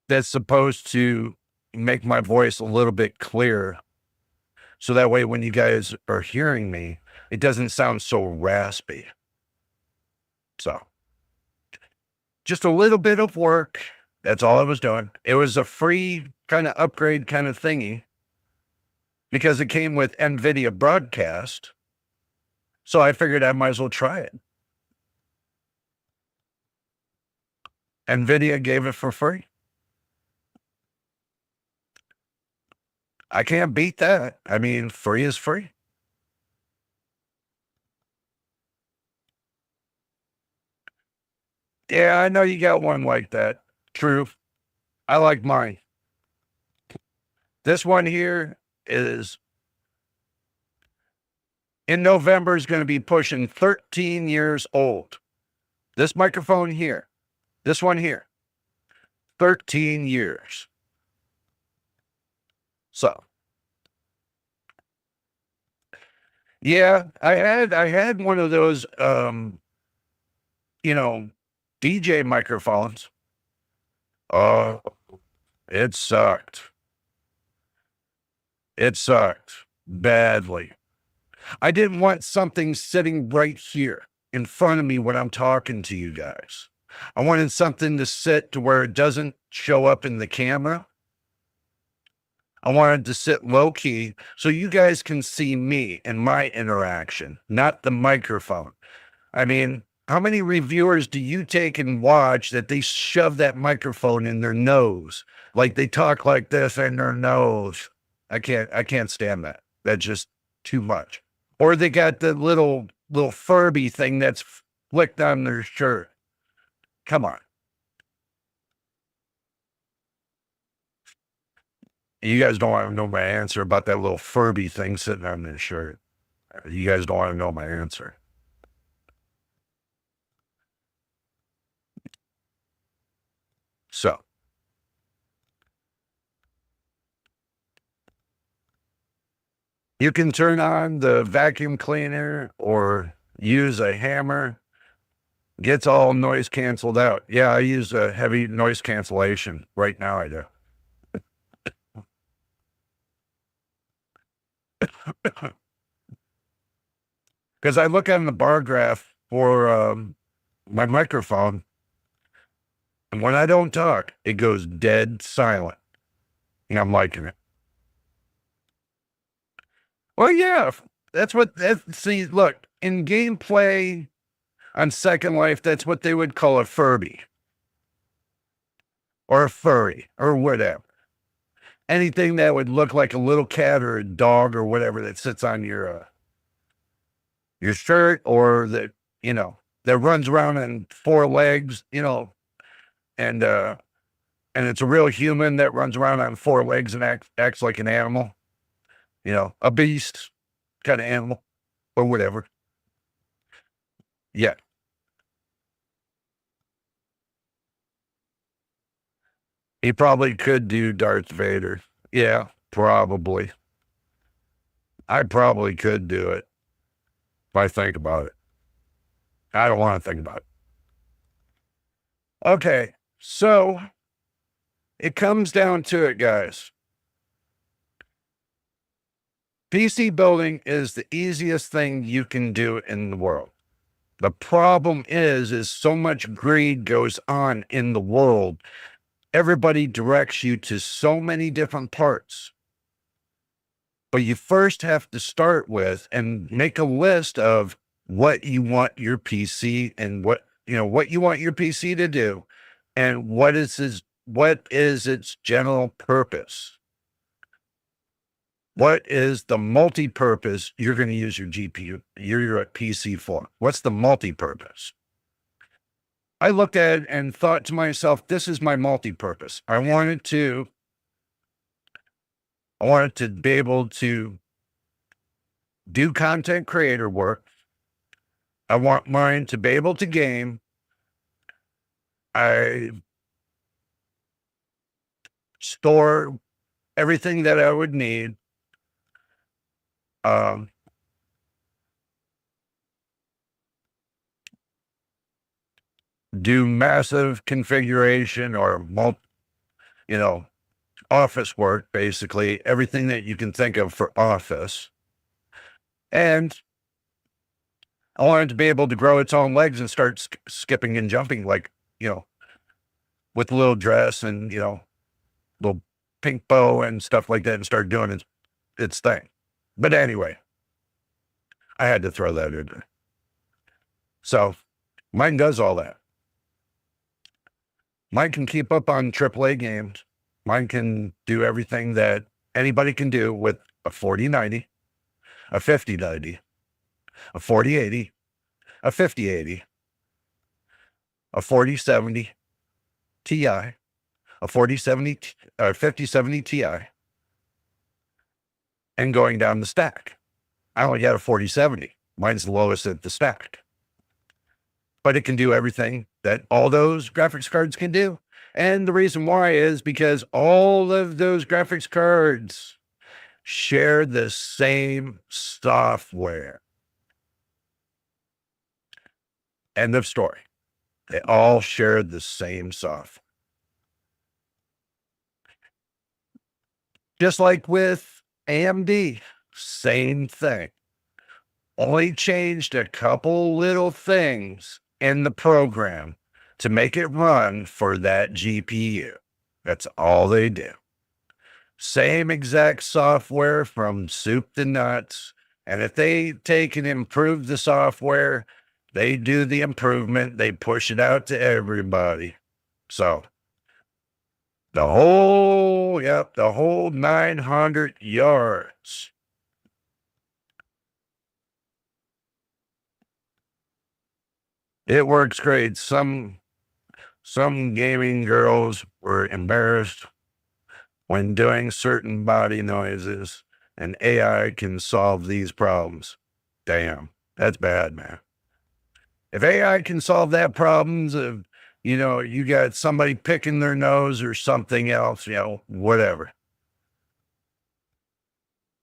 that's supposed to make my voice a little bit clearer. So that way, when you guys are hearing me, it doesn't sound so raspy. So just a little bit of work. That's all I was doing. It was a free kind of upgrade kind of thingy because it came with NVIDIA broadcast. So I figured I might as well try it. NVIDIA gave it for free. I can't beat that. I mean, free is free. Yeah, I know you got one like that. True. I like mine. This one here is in November is going to be pushing 13 years old. This microphone here, this one here, 13 years. So, yeah, I had one of those, DJ microphones. Oh, it sucked. It sucked badly. I didn't want something sitting right here in front of me when I'm talking to you guys. I wanted something to sit to where it doesn't show up in the camera. I wanted to sit low key so you guys can see me and my interaction, not the microphone. I mean, how many reviewers do you take and watch that they shove that microphone in their nose? Like they talk like this in their nose. I can't stand that. That's just too much. Or they got the little Furby thing that's flicked on their shirt. Come on. You guys don't want to know my answer about that little Furby thing sitting on their shirt. You guys don't want to know my answer. So, you can turn on the vacuum cleaner or use a hammer. Gets all noise canceled out. Yeah, I use a heavy noise cancellation. Right now I do. Because I look on the bar graph for my microphone, and when I don't talk, it goes dead silent. And I'm liking it. Well, yeah, see, look, in gameplay on Second Life, that's what they would call a Furby. Or a furry, or whatever. Anything that would look like a little cat or a dog or whatever that sits on your shirt, or that, that runs around on four legs, and it's a real human that runs around on four legs and acts like an animal, a beast kind of animal or whatever. Yeah. He probably could do Darth Vader. Yeah, probably. I probably could do it if I think about it. I don't want to think about it. Okay, so it comes down to it, guys. PC building is the easiest thing you can do in the world. The problem is so much greed goes on in the world. Everybody directs you to so many different parts. But you first have to start with and make a list of what you want your PC and what you want your PC to do and what is its general purpose. What is the multi-purpose you're going to use your GPU, your PC for? What's the multi-purpose? I looked at it and thought to myself, this is my multi-purpose. I wanted to be able to do content creator work. I want mine to be able to game. I store everything that I would need. Um, do massive configuration or office work, basically everything that you can think of for office. And I want it to be able to grow its own legs and start skipping and jumping, like, with a little dress and, little pink bow and stuff like that, and start doing its thing. But anyway, I had to throw that in there. So mine does all that. Mine can keep up on AAA games. Mine can do everything that anybody can do with a 4090, a 5090, a 4080, a 5080, a 4070 Ti, a 4070, or 5070 Ti, and going down the stack. I only got a 4070. Mine's the lowest at the stack. But it can do everything that all those graphics cards can do. And the reason why is because all of those graphics cards share the same software. End of story. They all share the same software. Just like with AMD, same thing. Only changed a couple little things in the program to make it run for that GPU. That's all they do. Same exact software from soup to nuts. And if they take and improve the software, they do the improvement. They push it out to everybody. So the whole 900 yards. It works great. Some gaming girls were embarrassed when doing certain body noises, and AI can solve these problems. Damn, that's bad, man. If AI can solve that problems of, you got somebody picking their nose or something else, whatever.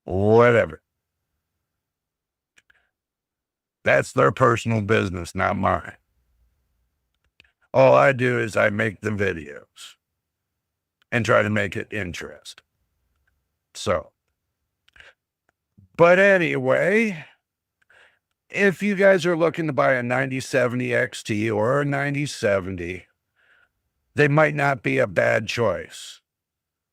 Whatever. That's their personal business, not mine. All I do is I make the videos and try to make it interesting. So, but anyway, if you guys are looking to buy a 9070 XT or a 9070, they might not be a bad choice.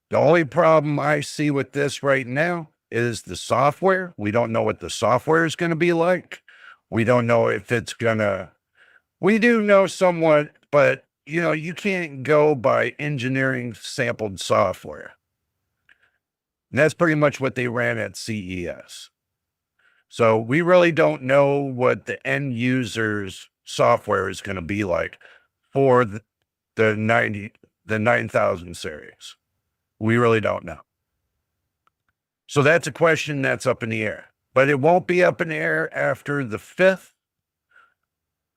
The only problem I see with this right now is the software. We don't know what the software is going to be like. We don't know if it's we do know somewhat, but you can't go by engineering sampled software. And that's pretty much what they ran at CES. So we really don't know what the end user's software is going to be like for the 9000 series. We really don't know. So that's a question that's up in the air, but it won't be up in the air after the 5th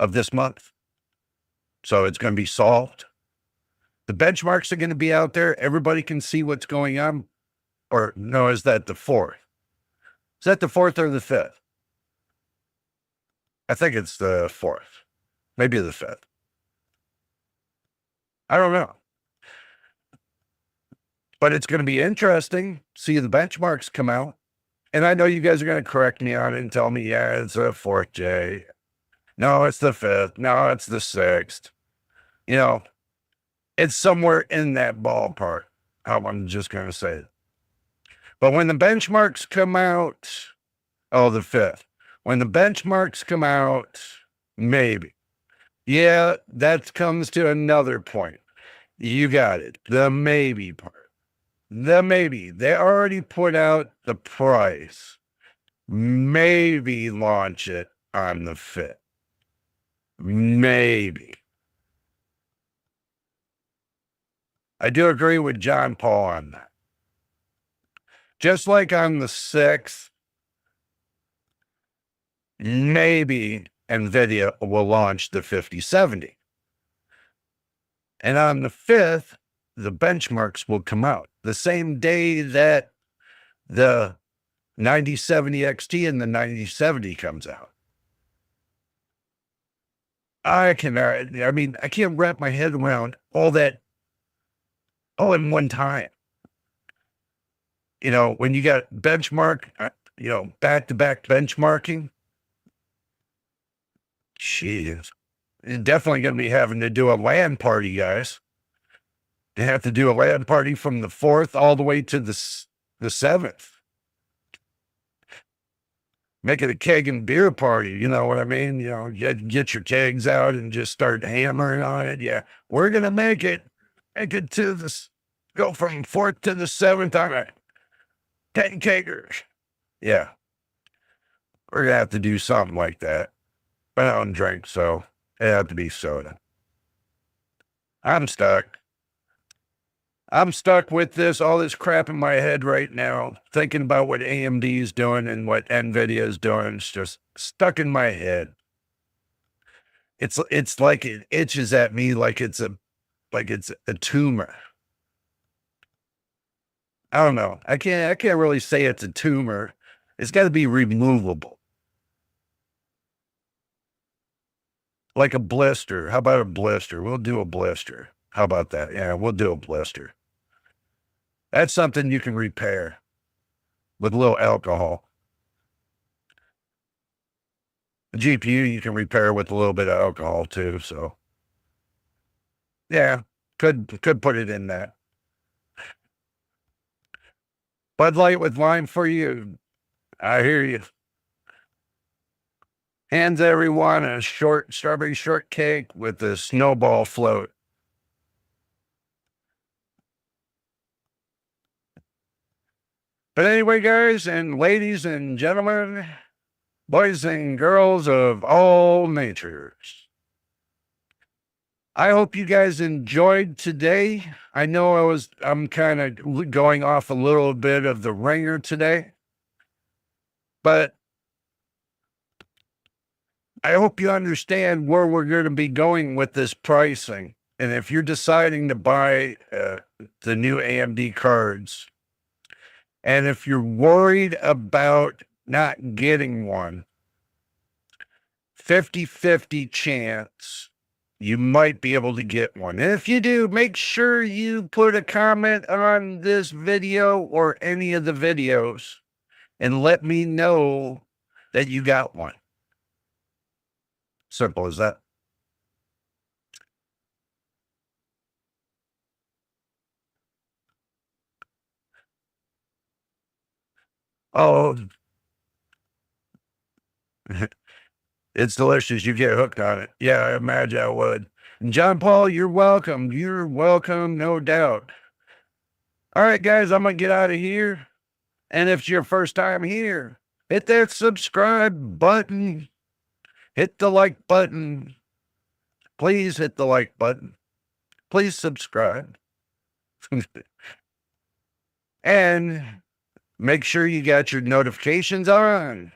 of this month. So it's going to be solved. The benchmarks are going to be out there. Everybody can see what's going on. Or no, is that the 4th? Is that the 4th or the 5th? I think it's the 4th, maybe the 5th. I don't know. But it's going to be interesting. See the benchmarks come out. And I know you guys are going to correct me on it and tell me, yeah, it's a 4th, Jay. No, it's the 5th. No, it's the 6th. It's somewhere in that ballpark. I'm just going to say it. But when the benchmarks come out, the 5th. When the benchmarks come out, maybe. Yeah, that comes to another point. You got it. The maybe part. The maybe. They already put out the price. Maybe launch it on the 5th. Maybe. I do agree with John Paul on that. Just like on the 6th, maybe NVIDIA will launch the 5070. And on the 5th, the benchmarks will come out. The same day that the 9070 XT and the 9070 comes out. I can't wrap my head around all that all in one time. When you got benchmark, back-to-back benchmarking, jeez, you're definitely going to be having to do a LAN party, guys. You have to do a LAN party from the 4th all the way to the 7th. Make it a keg and beer party, you know what I mean? Get your kegs out and just start hammering on it. Yeah, we're going to make it to this, go from 4th to the 7th on it. 10 kegers. Yeah. We're going to have to do something like that. But I don't drink, so it have to be soda. I'm stuck. I'm stuck with all this crap in my head right now, thinking about what AMD is doing and what NVIDIA is doing. It's just stuck in my head. It's like it itches at me like it's a tumor. I don't know. I can't really say it's a tumor. It's got to be removable. Like a blister. How about a blister? We'll do a blister. How about that? Yeah, we'll do a blister. That's something you can repair with a little alcohol. The GPU you can repair with a little bit of alcohol too. So yeah, could put it in that. Bud Light with lime for you. I hear you. Hands everyone a strawberry shortcake with a snowball float. But anyway, guys and ladies and gentlemen, boys and girls of all natures, I hope you guys enjoyed today. I know I'm kind of going off a little bit of the ringer today, but I hope you understand where we're going to be going with this pricing. And if you're deciding to buy the new AMD cards, and if you're worried about not getting one, 50-50 chance you might be able to get one. And if you do, make sure you put a comment on this video or any of the videos and let me know that you got one. Simple as that. Oh, it's delicious. You get hooked on it. Yeah, I imagine I would. And John Paul, you're welcome. You're welcome, no doubt. All right, guys, I'm going to get out of here. And if it's your first time here, hit that subscribe button. Hit the like button. Please hit the like button. Please subscribe. And make sure you got your notifications on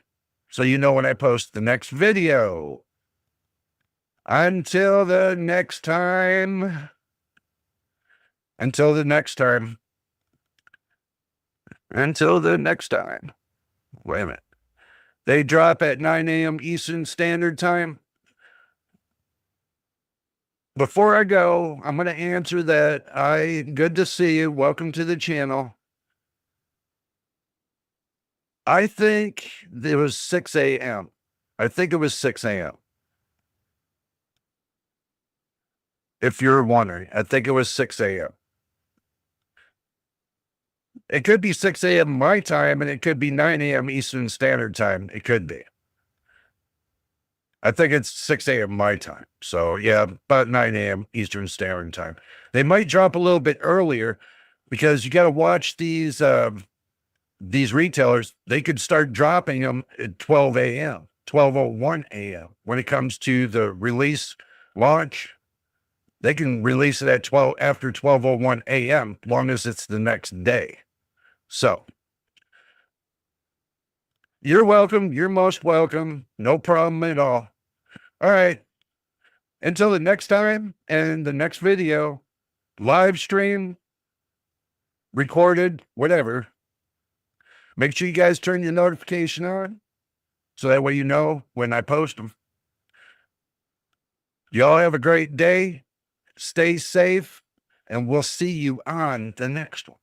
so you know when I post the next video. Until the next time. Until the next time. Wait a minute. They drop at 9 a.m. Eastern Standard Time. Before I go, I'm going to answer that. Good to see you. Welcome to the channel. I think it was 6 a.m. I think it was 6 a.m. If you're wondering, I think it was 6 a.m. It could be 6 a.m. my time, and it could be 9 a.m. Eastern Standard Time. It could be. I think it's 6 a.m. my time. So, yeah, about 9 a.m. Eastern Standard Time. They might drop a little bit earlier because you got to watch these retailers. They could start dropping them at 12 a.m., 12:01 a.m. When it comes to the release launch, they can release it at after 12:01 a.m., long as it's the next day. So, You're welcome. You're most welcome. No problem at all. All right. Until the next time and the next video, live stream, recorded, whatever. Make sure you guys turn your notification on so that way you know when I post them. Y'all have a great day. Stay safe, and we'll see you on the next one.